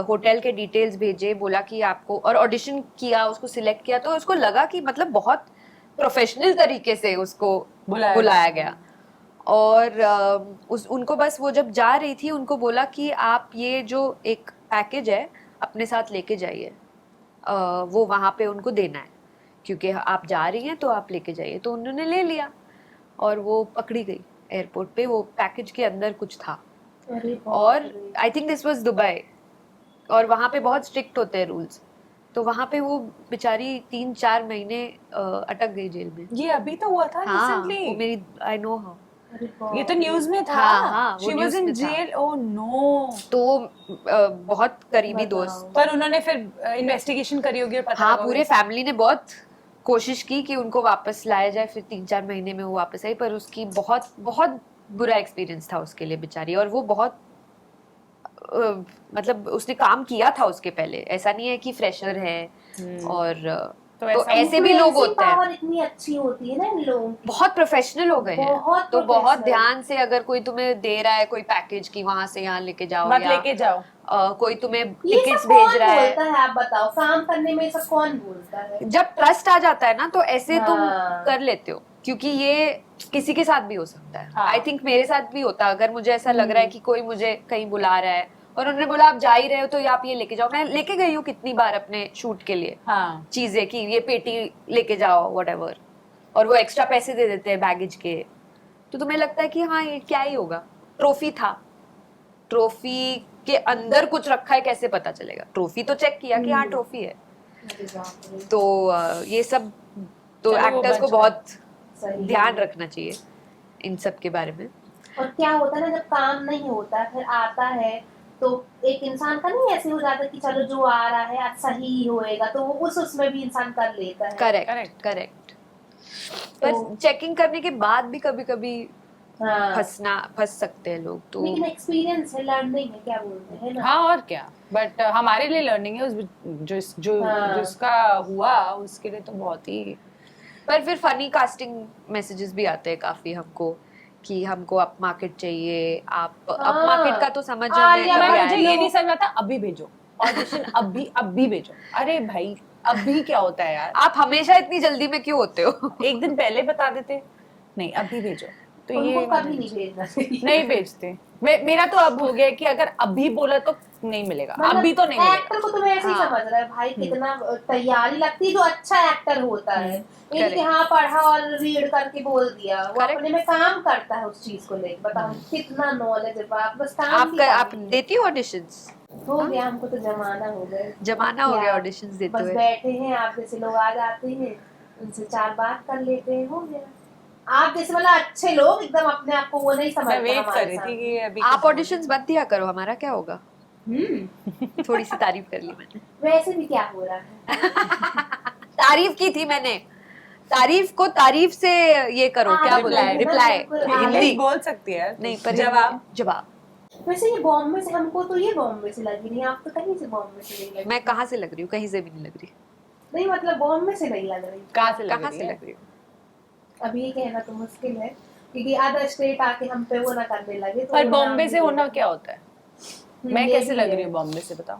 होटल के डिटेल्स भेजे, बोला कि आपको, और ऑडिशन किया, उसको सिलेक्ट किया, तो उसको लगा कि मतलब बहुत प्रोफेशनल तरीके से उसको बुलाया गया। और उनको बस वो जब जा रही थी, उनको बोला कि आप ये जो एक पैकेज है अपने साथ लेके जाइए, वो वहाँ पे उनको देना है, क्योंकि आप जा रही हैं तो आप लेके जाइए। तो उन्होंने ले लिया और वो पकड़ी गई एयरपोर्ट पे, वो पैकेज के अंदर कुछ था। और I think this was Dubai, और वहाँ पे बहुत स्ट्रिक्ट होते हैं रूल्स, तो वहाँ पे वो बेचारी 3-4 महीने अटक गई जेल में। ये अभी तो हुआ था रिसेंटली। वो मेरी आई नो हर, ये तो न्यूज़ में था। हाँ, She was in jail. Oh no. तो बहुत करीबी दोस्त। पर उन्होंने फिर इन्वेस्टिगेशन करी होगी और पता हाँ, लगा पूरे फैमिली ने बहुत कोशिश की कि उनको वापस लाया जाए, फिर 3-4 महीने में वो वापस आई, पर उसकी बहुत बहुत बुरा एक्सपीरियंस था उसके लिए बेचारी। और वो बहुत मतलब उसने काम किया था उसके पहले, ऐसा नहीं है कि फ्रेशर है। और तो ऐसे भी लोग होते हैं। पावर इतनी अच्छी होती है ना इन लोगों की, बहुत प्रोफेशनल हो गए हैं, तो बहुत professional। ध्यान से अगर कोई तुम्हें दे रहा है कोई पैकेज की वहां से यहाँ लेके जाओ, मत या लेके जाओ, कोई तुम्हें ये टिकट्स सब भेज कौन रहा है, बोलता है आप बताओ, काम करने में सब कौन बोलता है? जब ट्रस्ट आ जाता है ना, तो ऐसे तुम हाँ। कर लेते हो, क्योंकि ये किसी के साथ भी हो सकता है। हाँ। आई थिंक मेरे साथ भी होता, अगर मुझे ऐसा लग रहा है कि कोई मुझे कहीं बुला रहा है और उन्होंने बोला आप जा ही रहे हो तो आप ये लेके जाओ, मैं लेके गई हूँ कितनी बार अपने शूट के लिए हाँ, चीजें, कि ये पेटी लेके जाओ व्हाटएवर, और वो एक्स्ट्रा पैसे दे देते हैं बैगेज के। तो तुम्हें लगता है कि हाँ ये क्या ही होगा, ट्रॉफी था, ट्रॉफी के अंदर कुछ रखा है, कैसे पता चलेगा? ट्रॉफी तो चेक किया कि हाँ ट्रॉफी है। तो ये सब तो एक्टर्स को बहुत ध्यान रखना चाहिए इन सब के बारे में। और क्या होता है ना, जब काम नहीं होता फिर आता है तो एक इंसान का नहीं ऐसे हो जाता कि चलो जो आ रहा है आज सही ही होएगा, तो वो उसमें भी इंसान कर लेता है। करेक्ट। पर चेकिंग करने के बाद भी कभी कभी फंस सकते हैं लोग। तो लेकिन एक्सपीरियंस है, लर्निंग है, क्या बोलते हैं ना। हाँ और क्या, बट हमारे लिए लर्निंग है, जिसका हुआ उसके लिए तो बहुत ही। पर फिर फनी कास्टिंग मैसेजेस भी आते हैं काफी हमको, कि हमको अप मार्केट चाहिए, आप अप मार्केट का तो समझ मुझे ये नहीं समझ आता, अभी भेजो ऑडिशन, अभी भेजो। अरे भाई अभी क्या होता है यार, आप हमेशा इतनी जल्दी में क्यों होते हो? एक दिन पहले बता देते, नहीं अभी भेजो। तो उनको ये कभी नहीं भेजना चाहिए। नहीं भेजते। मेरा तो अब हो गया है कि अगर अभी बोला तो नहीं मिलेगा, अभी तो नहीं मिलेगा। एक्टर को तो मैं ऐसे ही हाँ। समझ रहा है भाई, कितना तैयारी लगती है जो अच्छा एक्टर होता है। ये कि Correct. हाँ पढ़ा और रीड करके बोल दिया, वो Correct. अपने में काम करता है उस चीज को लेकर। बताओ कितना नॉलेज है बाप, बस काम भी आप करनी है। देती हो ऑडिशंस? हो गया, हमको तो जमाना हो गया। जमाना हो क्या? गया ऑडिशंस देते बस हुए। बैठे हैं, आप जैसे लोग आ जाते हैं, उनसे 4 बात कर लेते हैं, हो गया। आप जैसे वाला अच्छे लोग एकदम अपने आप को वो नहीं मैं समझते वेट कर हमारे रही थी सामने। कि अभी आप ऑडिशंस मत दिया करो, हमारा क्या होगा? थोड़ी सी तारीफ कर ली मैंने। वैसे भी क्या हो रहा है? तारीफ की थी मैंने, तारीफ को तारीफ से ये करो, क्या बोला है? रिप्लाई बिल्कुल, हिंदी बोल सकती है नहीं, पर जवाब। जवाब। वैसे ये बॉम्बे से, हमको तो ये बॉम्बे से लगी नहीं, आप तो कहीं से बॉम्बे से नहीं लगी। मैं कहाँ से लग रही हूँ? कहीं से भी नहीं लग रही। नहीं मतलब बॉम्बे से नहीं लग रही। कहाँ से लग कहाँ रही से है? लग रही हूँ? अब ये कहना तो मुश्किल है, क्योंकि अदर स्टेट आके हम पे वो ना करने लगे तो पर वो बॉम्बे नाम से भी होना ले- क्या होता है? मैं ये कैसे भी लग है। रही हूँ बॉम्बे से, बताओ।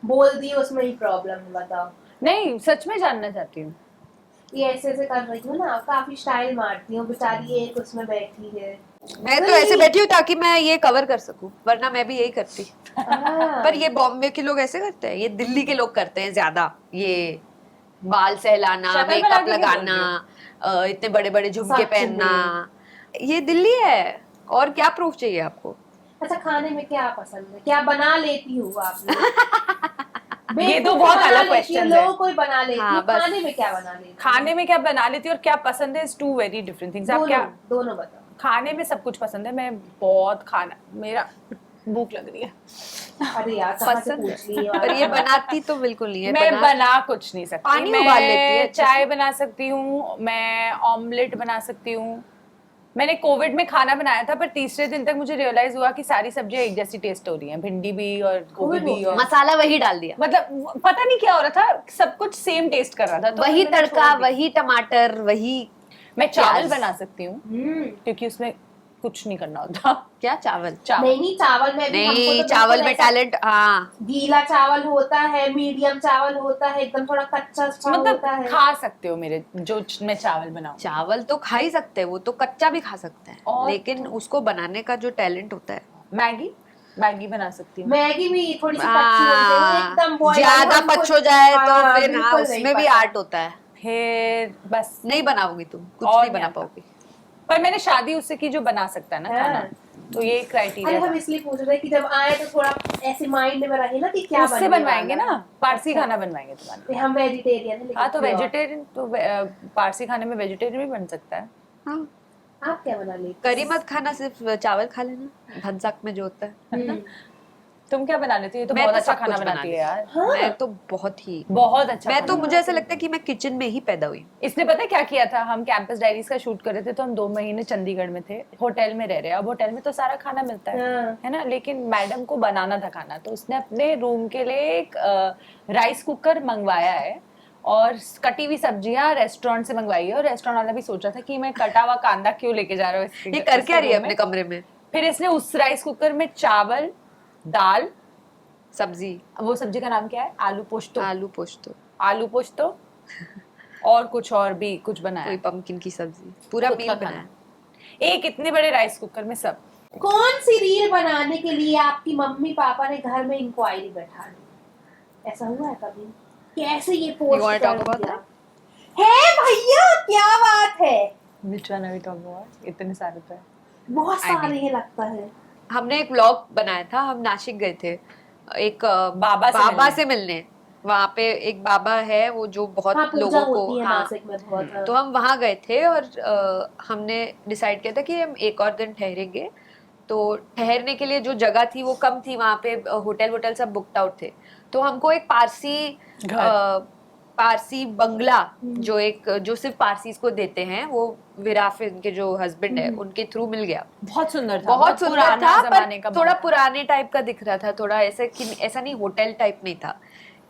बोल दिए उसमें ही प्रॉब्लम है, बताओ। नहीं, सच में जानना चाहती हूँ। ये ऐसे ऐसे कर रही हूँ ना, काफी स्टाइल मारती हूँ, बेचारी एक उसमें बैठी है। मैं तो ऐसे बैठी हूँ ताकि मैं ये कवर कर सकूं, वरना मैं भी यही करती। हाँ। पर ये बॉम्बे के लोग ऐसे करते हैं, ये दिल्ली के लोग करते हैं ज्यादा। ये बाल सहलाना, शक्ल बना मेकअप के क्यों लगाना, इतने बड़े बड़े झुमके सच पहनना, ये दिल्ली है। और क्या प्रूफ चाहिए आपको? अच्छा, खाने में क्या पसंद है, क्या बना लेती हूँ आप लोग? ये तो बहुत अलग questions है। लोग कोई बना लेती हाँ, हूँ, बस। खाने में क्या बना लेती हूँ? खाने में क्या बना लेती हो और क्या पसंद है, is two very different things. आप क्या? दोनों बताओ। खाने में सब कुछ पसंद है, मैं बहुत खाना, मेरा भूख लग रही है। अरे यार कहाँ से पसंद पूछ ली है, पर ये बनाती तो बिल्कुल नहीं है। मैं बना कुछ नहीं सकती। पानी मैं उबाल लेती है अच्छे चाय से। बना सकती हूँ, मैं ऑमलेट बना सकती हूँ। मैंने कोविड में खाना बनाया था, पर तीसरे दिन तक मुझे रियलाइज हुआ कि सारी सब्जियां एक जैसी टेस्ट हो रही हैं, भिंडी भी और गोभी भी, और मसाला वही डाल दिया, मतलब पता नहीं क्या हो रहा था, सब कुछ सेम टेस्ट कर रहा था। तो वही मैंने तड़का, छोड़ दी। वही टमाटर, वही। मैं चावल प्याज। बना सकती हूँ क्योंकि उसमें कुछ नहीं करना होता। क्या चावल? चावल नहीं चावल में भी हमको नहीं, तो चावल बिल्कुल में ऐसा टैलेंट। हाँ, गीला चावल होता है, मीडियम चावल होता है, एकदम थोड़ा कच्चा सा होता मतलब है। खा सकते हो मेरे जो मैं चावल बनाऊं। चावल तो खा ही सकते हैं, वो तो कच्चा भी खा सकते हैं, और लेकिन उसको बनाने का जो टैलेंट होता है। मैगी मैगी बना सकती हूँ। मैगी भी थोड़ी सी कच्ची होती है, वो एकदम boil ज्यादा हमको- पच हो जाए तो हाँ, फिर हाँ, बिल्कुल नहीं उसमें भी पता। आर्ट होता है। फिर बस नहीं बनाओगी तुम, कुछ और नहीं बना नहीं आता। पाओगी। पर मैंने शादी उससे की जो बना सकता है ना हाँ। खाना, तो ये अरे क्राइटेरिया हम इसलिए पूछ रहे हैं कि जब आए तो थोड़ा ऐसे माइंड में रहे ना कि क्या उससे बनने बनवाएंगे वाला ना, है। पारसी अच्छा। खाना बनवाएंगे तुम्हारे। तो हम वेजिटेरियन है, लेकिन हाँ तो pure। वेजिटेरियन तो पारसी खाने में वेजिटेरियन भी बन सकता है। हाँ, आप क्या बना लेते करी मत खाना, सिर्फ चावल खा लेना, भंसाक में जो होता है। हैं? तुम क्या बना लेती हो? ये तो मैं बहुत तो अच्छा सब खाना कुछ बना बनाती है लेती यार, हाँ। मैं तो बहुत ही, बहुत अच्छा मैं तो खाना। मुझे ऐसा लगता है कि मैं किचन में ही पैदा हुई। इसने पता है क्या किया था? हम कैंपस डायरीज का शूट कर रहे थे, तो हम 2 महीने चंडीगढ़ में थे, होटल में रह रहे हैं। अब होटल में तो सारा खाना मिलता हाँ। है ना, लेकिन मैडम को बनाना था खाना, तो उसने अपने रूम के लिए एक राइस कुकर मंगवाया है और कटी हुई सब्जियां रेस्टोरेंट से मंगवाई है। और रेस्टोरेंट वाला भी सोचा था कि मैं कटा हुआ कांदा क्यों लेके जा रहा हूँ इसके ये कर क्या रही है room में। अपने कमरे में? फिर इसने उस राइस कुकर में चावल, दाल, सब्जी, वो सब्जी का नाम क्या है, आलू पोस्तो, आलू पोस्तो, आलू पोस्तो और कुछ और भी कुछ बनाया, कोई पंपकिन की सब्जी, पूरा खुद मील का बनाया। खाना। एक इतने बड़े राइस कुकर में सब। कौन सी रील बनाने के लिए आपकी मम्मी पापा ने घर में इंक्वायरी बैठा दी? ऐसा हुआ है कभी? कैसे ये You पोस्ट wanna कर talk about दिया? है भैया, क्या बात है? Which one are we talking about? इतने सारे तो है। बहुत I mean- सारे हैं लगता है। हमने एक व्लॉग बनाया था, हम नासिक गए थे एक बाबा से मिलने। वहाँ पे एक बाबा है वो जो बहुत हाँ, पूजा लोगों को, होती है हाँ, नासिक में बहुत। हाँ। तो हम वहाँ गए थे और हमने डिसाइड किया था कि हम एक और दिन ठहरेंगे। तो ठहरने के लिए जो जगह थी वो कम थी, वहाँ पे होटल वोटल सब बुकड आउट थे। तो हमको एक पारसी बंगला, जो सिर्फ पारसीज को देते हैं, वो विराफ इनके जो हस्बैंड है उनके थ्रू मिल गया। बहुत सुंदर था, बहुत सुंदर पुराना था, जमाने का पर थोड़ा बना था। पुराने टाइप का दिख रहा था, थोड़ा ऐसा नहीं, होटल टाइप नहीं था,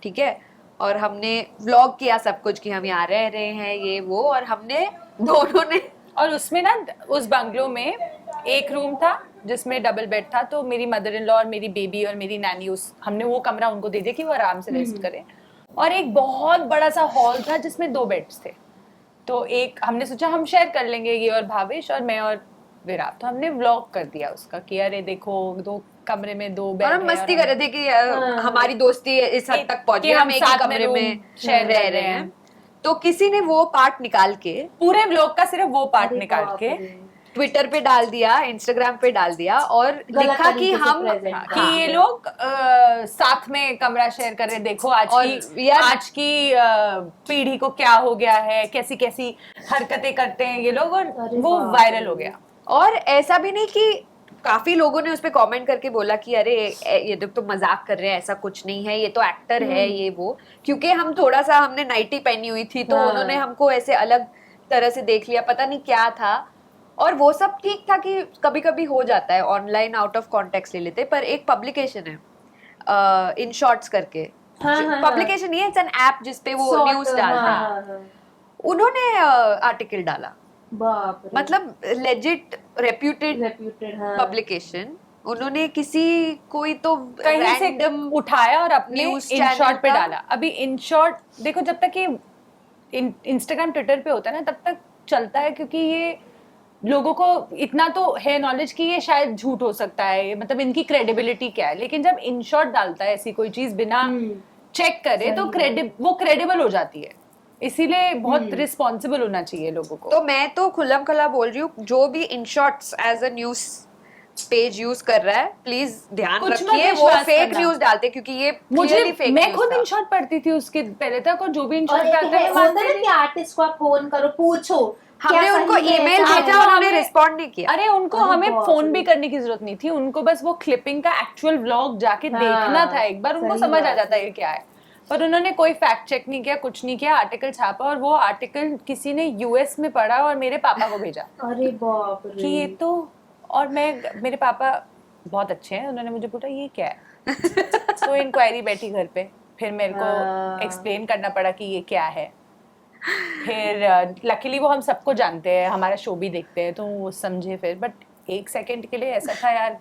ठीक है। और हमने व्लॉग किया सब कुछ कि हम यहाँ रह रहे हैं, ये वो, और हमने दोनों ने, और उसमें ना उस बंगलो में एक रूम था जिसमें डबल बेड था, तो मेरी मदर इन लॉ और मेरी बेबी और मेरी नैनी, हमने वो कमरा उनको दे दिया कि वो आराम से रेस्ट करें। और एक बहुत बड़ा सा हॉल था जिसमें 2 बेड्स थे, तो एक हमने सोचा हम शेयर कर लेंगे, ये और भावेश और मैं और विराट, तो हमने व्लॉग कर दिया उसका कि अरे देखो 2 कमरे में 2 बेड और हम मस्ती कर रहे थे कि हमारी दोस्ती इस हद तक पहुंची, हम एक ही कमरे में शेयर रह रहे हैं। तो किसी ने वो पार्ट निकाल के, पूरे व्लॉग का सिर्फ वो पार्ट निकाल के ट्विटर पे डाल दिया, इंस्टाग्राम पे डाल दिया और लिखा कि हम कि ये लोग साथ में कमरा शेयर कर रहे हैं, देखो आज की पीढ़ी को क्या हो गया है, कैसी कैसी हरकतें करते हैं ये लोग, और वो वायरल हो गया। और ऐसा भी नहीं कि काफी लोगों ने उस पे कमेंट करके बोला कि अरे ये तो मजाक कर रहे हैं, ऐसा कुछ नहीं है, ये तो एक्टर है ये वो, क्योंकि हम थोड़ा सा हमने नाइटी पहनी हुई थी तो उन्होंने हमको ऐसे अलग तरह से देख लिया, पता नहीं क्या था। और वो सब ठीक था कि कभी कभी हो जाता है, ऑनलाइन आउट ऑफ कॉन्टेक्स्ट ले लेते, पर एक पब्लिकेशन है इन शॉर्ट्स करके, पब्लिकेशन ये एन ऐप जिसपे वो न्यूज डालता है, उन्होंने आर्टिकल डाला, मतलब लेजिट रेप्यूटेड पब्लिकेशन, उन्होंने किसी कोई तो कहीं से उठाया और अपने इनशॉट पे डाला। अभी इनशॉट देखो, जब तक ये इंस्टाग्राम ट्विटर पे होता है ना तब तक चलता है, क्योंकि ये लोगों को इतना तो है नॉलेज कि ये शायद झूठ हो सकता है, मतलब इनकी क्रेडिबिलिटी क्या है। लेकिन जब इनशॉट डालता है ऐसी कोई चीज बिना चेक करे तो वो क्रेडिबल हो जाती है, इसीलिए बहुत रिस्पॉन्सिबल होना चाहिए लोगों को। तो मैं तो खुल्लम खल्ला बोल रही हूँ, जो भी Inshorts as a news page use कर रहा है प्लीज ध्यान रखिए, वो फेक न्यूज डालते, क्योंकि ये मुझे फेक मैं खुद इनशॉट पढ़ती थी उसके पहले तक, और जो भी इनशॉट डालता है आर्टिस्ट को आप फोन करो, पूछो, हमने उनको ईमेल भेजा, उन्होंने रिस्पॉन्ड नहीं किया। अरे उनको हमें फोन भी करने की जरूरत नहीं थी, उनको बस वो क्लिपिंग का एक्चुअल व्लॉग जाके देखना था एक बार, उनको समझ आ जाता है क्या है। पर उन्होंने कोई फैक्ट चेक नहीं किया, कुछ नहीं किया, आर्टिकल छापा, और वो आर्टिकल किसी ने यूएस में पढ़ा और मेरे पापा को भेजा। अरे बाप रे, कि ये तो, और मेरे पापा बहुत अच्छे हैं, उन्होंने मुझे पूछा ये क्या है तो इंक्वायरी बैठी घर पे, फिर मेरे को एक्सप्लेन करना पड़ा कि ये क्या है। फिर लकीली वो हम सबको जानते हैं, हमारा शो भी देखते हैं, तो वो समझे फिर। बट 1 सेकंड के लिए ऐसा था यार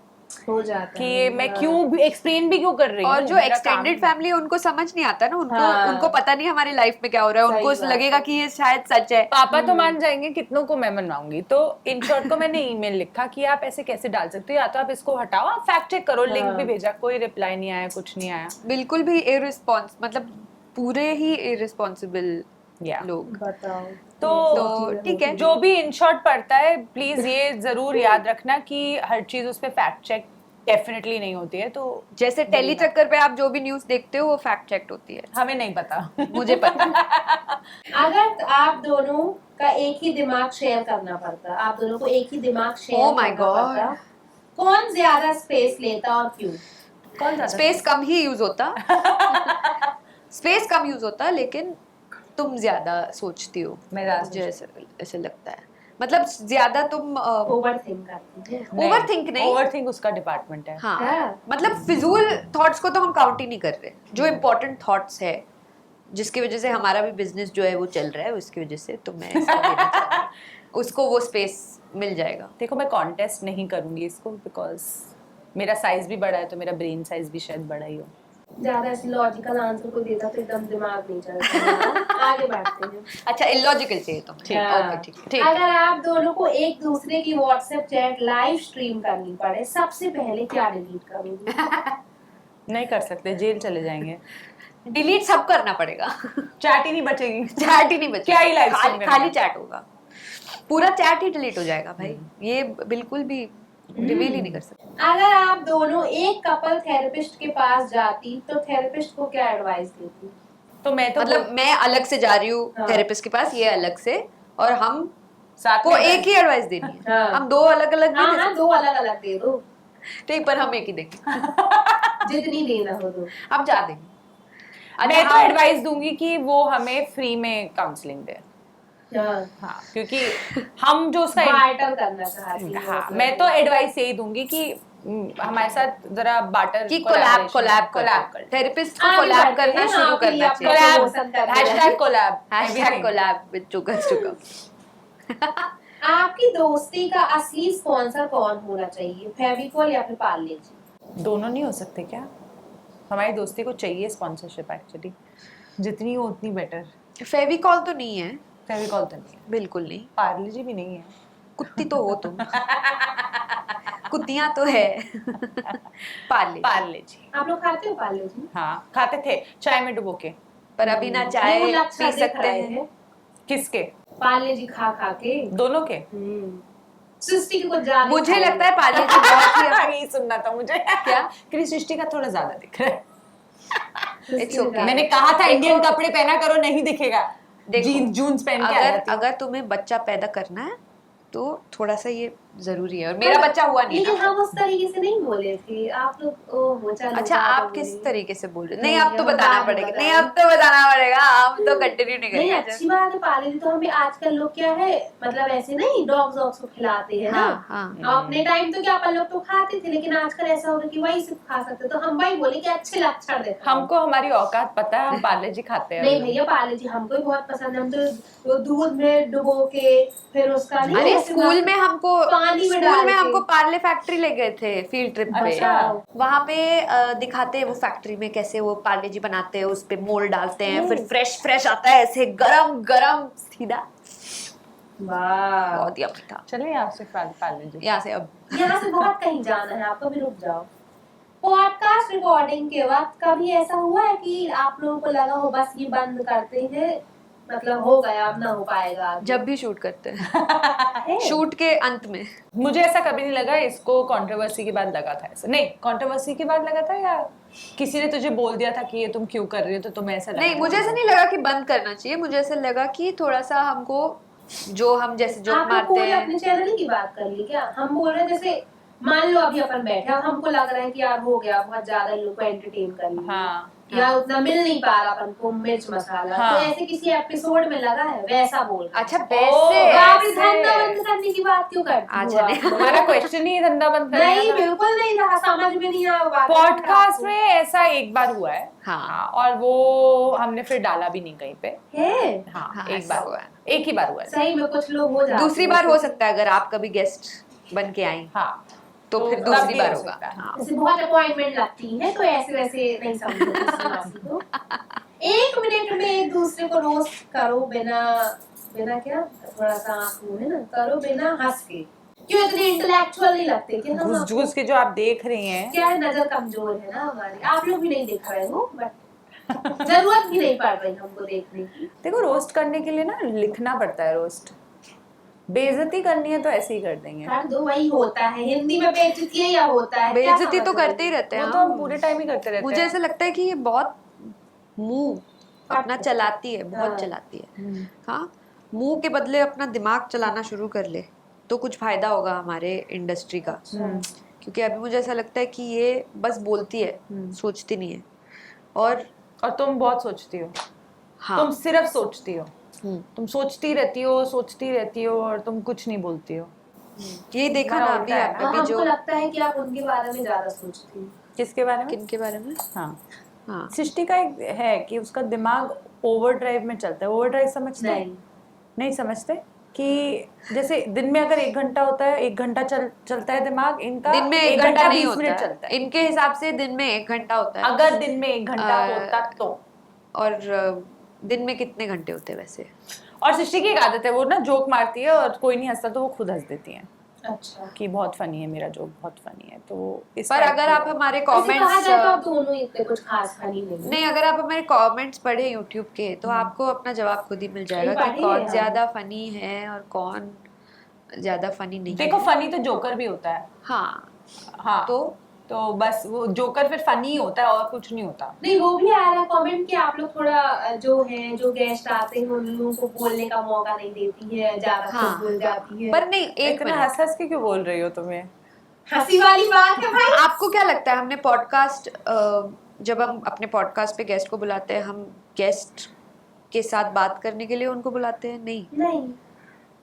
हो जाता कि ये मैं क्यों एक्सप्लेन भी क्यों कर रही हूँ। और जो एक्सटेंडेड फैमिली उनको समझ नहीं आता ना, उनको पता नहीं हमारी लाइफ में क्या हो रहा है, उनको लगेगा कि ये शायद सच है। पापा तो मान जाएंगे, कितनों को मैं मनवाऊंगी। तो इन शॉर्ट को मैंने ईमेल लिखा कि आप ऐसे कैसे डाल सकते हो, या तो आप इसको हटाओ, आप फैक्ट चेक करो, लिंक भी भेजा, कोई रिप्लाई नहीं आया, कुछ नहीं आया। बिल्कुल भी इररिस्पॉन्स, मतलब पूरे ही इररिस्पॉन्सिबल लोग। बताओ। तो ठीक है, जो भी इन शॉर्ट पढ़ता है प्लीज ये जरूर याद रखना कि हर चीज उस पे फैक्ट चेक डेफिनेटली नहीं होती है। तो जैसे टेली चक्कर पे आप जो भी न्यूज देखते हो वो फैक्ट चेक्ड होती है। हमें नहीं पता मुझे पता। अगर आप दोनों का एक ही दिमाग शेयर करना पड़ता, आप दोनों को एक ही दिमाग शेयर करना पड़ता, कौन ज्यादा स्पेस लेता और क्यों? कौन ज्यादा स्पेस कम ही यूज होता स्पेस कम यूज होता, लेकिन तुम ज्यादा सोचती हो, मुझे ऐसे लगता है। मतलब ज्यादा तुम ओवरथिंक करती है। ओवरथिंक नहीं, ओवरथिंक उसका डिपार्टमेंट है। हाँ, मतलब फिजूल थॉट्स को तो हम काउंट ही नहीं कर रहे, जो इम्पोर्टेंट थॉट्स है जिसकी वजह से हमारा भी बिजनेस जो है वो चल रहा है, उसकी वजह से तो मैं इसको देना चाह रही हूं। उसको वो स्पेस मिल जाएगा। देखो मैं कॉन्टेस्ट नहीं करूंगी इसको, बिकॉज मेरा साइज भी बड़ा है, तो मेरा ब्रेन साइज भी शायद बड़ा ही हो। ज्यादा ऐसे लॉजिकल आंसर को देता तो एकदम दिमाग नहीं चलता। आगे बढ़ते हैं। अच्छा, इलॉजिकल चाहिए तो ठीक, ओके ठीक। अगर आप दोनों को एक दूसरे की व्हाट्सएप चैट लाइव स्ट्रीम करनी पड़े, सबसे पहले क्या डिलीट करोगे? नहीं कर सकते, जेल चले जाएंगे। डिलीट सब करना पड़ेगा। चैट ही नहीं बचेगी, चैट ही नहीं बचेगी, क्या ही लाइव स्ट्रीम खाली चैट होगा, पूरा चैट ही डिलीट हो जाएगा भाई। ये बिल्कुल भी रिवील ही नहीं कर सकते। अगर आप दोनों एक कपल थेरेपिस्ट के पास जाती तो थेरेपिस्ट को क्या एडवाइस देती? तो मैं तो मतलब मैं अलग से जा रही हूँ थेरेपिस्ट के पास, ये अलग से, और हम साथ को एक ही एडवाइस देनी है। हाँ। हम दो अलग अलग नहीं दे हाँ, सकते। दो अलग अलग दे दो, ठीक, पर हम एक ही देंगे। जितनी देना हो दो। हम जा देंगे। मैं तो एडवाइस दूंगी कि वो हमें फ्री में काउंसलिंग दे। हाँ, क्योंकि हम जो उसका बार्टर करना चाहती हूँ। हाँ, मैं तो एडवाइस यही दूंगी कि हमारे साथ जरा बार्टर कि कोलैब कर, थेरेपिस्ट को कोलैब करना शुरू करना चाहिए। कोलैब विद चुका। आपकी दोस्ती का असली स्पॉन्सर कौन होना चाहिए, फेविकोल या फिर पार्ले जी? दोनों नहीं हो सकते क्या? हमारी दोस्ती को चाहिए स्पॉन्सरशिप, एक्चुअली जितनी हो उतनी बेटर। फेविकॉल तो नहीं है, फेविकॉल तो नहीं है, बिल्कुल नहीं। पार्ले जी भी नहीं है। कुत्ती तो हो तुम, कुत्तियां तो है। पार्ले पार्ले जी। आप लोग खाते हो पार्ले जी? हाँ खाते थे चाय में डुबो के। पर अभी ना चाय नहीं, मुझे अच्छा पी दिख सकते रहे हैं। किसके? पार्ले जी खा खा के। दोनों के? सृष्टि की कुछ ज्यादा मुझे खाई लगता है पार्ले जी बहुत ही यही सुनना था मुझे। क्या? क्रिस सृष्टि का थोड़ा ज्यादा दिख रहा है। सृष्टि It's की okay. ज्यादा। मैंने कहा था इंडियन कपड़े पहना करो, नहीं दिखेगा। देखो, जीन्स जून्स पहन के आ अगर जाती हूँ। अगर तुम्हें बच्चा पैदा करना है तो थोड़ा सा ये जरूरी है, और मेरा बच्चा हुआ नहीं लेकिन ना। हम उस तरीके से नहीं बोले थे, आप लोग ओह चलो। अच्छा, बाद आप में किस बोलेंगे। तरीके से बोल रहे हो? नहीं, नहीं, अब तो हम बताना बाद में पड़ेगा। नहीं, बताएंगे। अब तो बताना पड़ेगा, हम तो कंटिन्यू नहीं नहीं, करेंगे। अच्छी बात है पाले तो हमें आजकल लोग क्या है, मतलब ऐसे नहीं डॉग्स को खिलाते हैं ना। हाँ हाँ। अपने टाइम तो क्या अपन लोग तो खाते थे, लेकिन आजकल ऐसा हो गया कि वही सिर्फ खा सकते, तो हम वही बोले कि अच्छे लक्षण देखो। हमको हमारी औकात पता है, हम पार्ले जी खाते हैं। नहीं भैया पाले जी हमको भी बहुत पसंद है, हम तो वो दूध में डुबो के फिर उसका नहीं अरे ऐसे स्कूल में हमको पानी में स्कूल डाल में के। हमको पार्ले फैक्ट्री ले गए थे फील्ड ट्रिप पे। अच्छा। वहां पे दिखाते हैं वो फैक्ट्री में कैसे वो पार्ले जी बनाते हैं, उस पे मोल्ड डालते हैं, फिर फ्रेश फ्रेश आता है ऐसे गरम गरम सीधा। वाह, बहुत ही यम्मी था। चलिए यहाँ से पार्ले जी। यहाँ से अब यहाँ से बहुत कहीं जाना है आपको, भी रुक जाओ। पॉडकास्ट रिकॉर्डिंग के वक्त कभी ऐसा हुआ है कि आप लोगों को लगा हो बस ये बंद करते हैं, मतलब हो गया अब ना हो पाएगा आगे? जब भी शूट करते हैं, है? शूट के अंत में। मुझे ऐसा कभी नहीं लगा, इसको कंट्रोवर्सी के बाद लगा था ऐसा। नहीं, कंट्रोवर्सी के बाद लगा था या किसी ने तुझे बोल दिया था कि ये तुम क्यों कर रही हो, तो तुम्हें ऐसा लगा? नहीं, मुझे ऐसा नहीं लगा कि बंद करना चाहिए। मुझे ऐसा लगा कि थोड़ा सा हमको जो हम जैसे जोक आप मारते पूरे हैं। अपने चैनल की बात कर ली क्या? हम बोल रहे हैं जैसे मान लो अभी अपन बैठे अब हमको लग रहा है कि यार हो गया बहुत ज्यादा, लोग को एंटरटेन कर लिया। हाँ, या उतना मिल नहीं पा रहा अपन को मिर्च मसाला, हाँ। तो ऐसे किसी एपिसोड में लगा है वैसा बोल रहे हैं। अच्छा, ओ, वैसे तो आप ऐसे। इस धंधा बंद करने की बात क्यों करते हो अच्छा, आप नहीं। लोग? हमारा क्वेश्चन ही धंधा बंद करने नहीं का था। बिल्कुल नहीं रहा, समझ में नहीं आया बात। पॉडकास्ट में ऐसा एक बार हुआ है। हाँ। और वो हमने फिर डाला भी नहीं कहीं पे। है हाँ, हाँ, एक ऐसा बार हुआ हुआ है। है, एक ही बार हुआ है। सही में कुछ लोग हो जाते दूसरी हैं। बार हो सकता है अगर आप कभी गेस्ट बन के आई हाँ, तो फिर तब दूसरी भी बार हो होगा। सकता है। हाँ। जैसे बहुत अपॉइंटमेंट लगती है तो ऐसे वैसे नहीं समझो किसी को। एक मिनट में एक दूसरे को रोस्ट करो बिना बिना क्या, थोड़ा सा आंख मूंदे ना करो, बिना हंस के। क्यों इतने इंटेलेक्चुअल नहीं लगते कि हम घुस घुस के जो आप देख रही हैं, क्या है, नजर कमजोर है ना हमारी, आप लोग भी नहीं देख रहे हो, बट जरूरत भी नहीं पड़ रही हमको देखने की। देखो रोस्ट करने के लिए ना लिखना पड़ता है रोस्ट। बेइज्जती करनी है तो ऐसे ही कर देंगे। कर दो, वही होता है हिंदी में बेइज्जती है या होता है, क्या बेइज्जती तो समझ करते ही रहे हो? रहते हैं वो तो हम पूरे टाइम ही करते रहते मुझे हैं। ऐसा लगता है कि ये बहुत मुंह अपना चलाती है, बहुत हाँ। चलाती है। हाँ, मुंह के बदले अपना दिमाग चलाना शुरू कर ले तो कुछ फायदा होगा हमारे इंडस्ट्री का। क्योंकि अभी मुझे ऐसा लगता है कि ये बस बोलती है, सोचती नहीं है। और तुम बहुत सोचती हो। हाँ, तुम सिर्फ सोचती हो। तुम सोचती रहती हो और तुम कुछ नहीं बोलती हो। ये देखा ना हमारा अभी उल्टा है आप ना। अभी हमको जो लगता है कि आप उनके बारे में ज्यादा सोचती हैं। किसके बारे में? किनके बारे में? हाँ, हाँ, सृष्टि का एक है कि उसका दिमाग ओवर ड्राइव में चलता है। ओवर ड्राइव समझते हैं? नहीं समझते कि जैसे दिन में अगर 1 घंटा होता है, 1 घंटा चलता है दिमाग इनका। दिन में 1 घंटा नहीं 20 होता मिनट है। चलता है। इनके हिसाब से दिन में 1 घंटा होता है। अगर दिन में 1 घंटा अ, होता तो। और दिन में कितने घंटे होते हैं वैसे? और सृष्टि की एक आदत है, वो ना जोक मारती है और कोई नहीं हंसता तो वो खुद हंस देती है अच्छा, कि बहुत फनी है मेरा जोक, बहुत फनी है। तो इस पर टाइप अगर की- आप हमारे कहा कमेंट्स जाए तो आप दोनों इतने कुछ खास फनी नहीं। नहीं, अगर आप हमारे कमेंट्स पढ़े यूट्यूब के तो आपको अपना जवाब खुद ही मिल जाएगा नहीं, कि पढ़े कौन हैं ज्यादा फनी है और कौन ज्यादा फनी नहीं देखो है। फनी तो जोकर भी होता है। हाँ, हाँ, तो बस वो जोकर फिर फनी होता है और कुछ नहीं होता। नहीं वो भी आ रहा है कमेंट कि आप लोग थोड़ा जो है जो गेस्ट आते हैं उन लोगों को बोलने का मौका नहीं देती है, ज्यादा हाँ, खुद बोल जाती है। पर नहीं, एक इतना मिनट, हंस हंस के क्यों बोल रही हो तुम्हें? हंसी वाली बात है भाई। आपको क्या लगता है हमने पॉडकास्ट जब हम अपने पॉडकास्ट पे गेस्ट को बुलाते हैं, हम गेस्ट के साथ बात करने के लिए उनको बुलाते हैं? नहीं, नहीं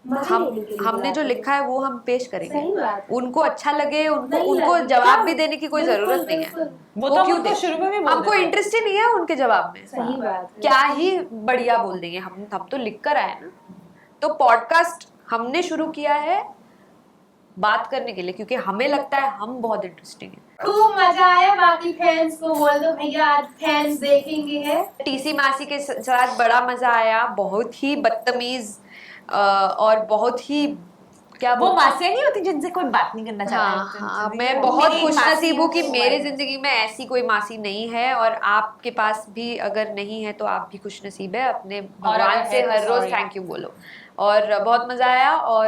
हमने जो लिखा है वो हम पेश करेंगे। सही बात। उनको अच्छा लगे, उनको नहीं उनको लगे, जवाब क्या? भी देने की कोई बिल्कुल, जरूरत नहीं है। बिल्कुल। वो तो क्यों हमको दे? शुरू में भी बोल हमको रहे थे। इंटरेस्ट ही नहीं है उनके जवाब में। सही बात है। क्या ही बढ़िया बोल देंगे, हम तो लिख कर आए ना। तो पॉडकास्ट हमने शुरू किया है बात करने के लिए, क्योंकि हमें लगता है हम बहुत इंटरेस्टिंग है। खूब मजा आया, बाकी फैंस को बोल दो भैया आज फैंस देखेंगे है। टीसी मासी के साथ बड़ा मजा आया, बहुत ही बदतमीज और बहुत ही क्या वो बोलते हैं? मासियां नहीं होती जिनसे कोई बात नहीं करना चाहता है। हाँ, जिनसे- मैं वो बहुत मेरी एक खुश मासी नसीब हूँ कि है, मेरे वो जिंदगी में ऐसी कोई मासी नहीं है, और आपके पास भी अगर नहीं है तो आप भी खुश नसीब है। अपने भगवान अगर से है तो हर रोज sorry। थैंक यू बोलो। और बहुत मजा आया, और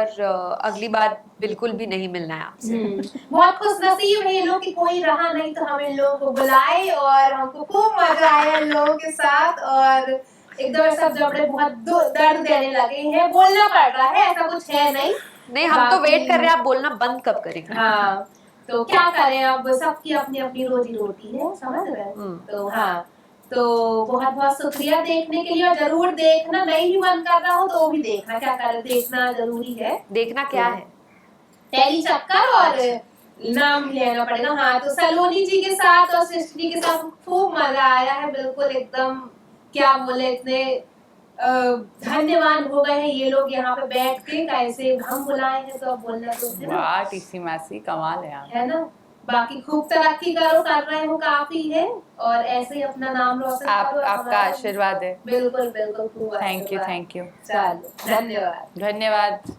अगली बार बिल्कुल भी नहीं मिलना है आपसे। बहुत खुश नसीब है ये लोग कि कोई रहा नहीं तो हम इन लोगों को बुलाए, और हमको खूब मजा आया इन लोगों के साथ। और एकदम सब जबड़े बहुत दर्द देने लगे हैं, बोलना पड़ रहा है, ऐसा कुछ है नहीं। नहीं, हम तो बाकी- वेट कर रहे हैं, आप बोलना बंद कब करेंगे? हाँ, तो क्या करें, अब सबकी अपनी अपनी रोजी रोटी है, समझ रहे हैं। तो हाँ, तो बहुत बहुत शुक्रिया देखने के लिए, और जरूर देखना, नहीं भी मन कर रहा हो तो वो भी देखना, क्या करें, देखना जरूरी है। देखना क्या है? पहली चक्कर, और नाम लेना पड़ेगा। हाँ, तो सलोनी जी के साथ और सृष्टि के साथ खूब मजा आया है, बिल्कुल एकदम क्या बोले, इतने धन्यवान हो गए हैं ये लोग यहाँ पे बैठ के, कैसे हम बुलाए हैं, तो अब बोलना तो है ना। वाह टीसी मासी कमाल है आप। है ना। बाकी खूब तरक्की करो, कर रहे हो काफी है, और ऐसे ही अपना नाम रोशन आप करो। आपका हमारा- आशीर्वाद है। बिल्कुल बिल्कुल, खूब थैंक यू आशीर्वाद। Thank you. चलो, धन्यवाद। धन्यवाद।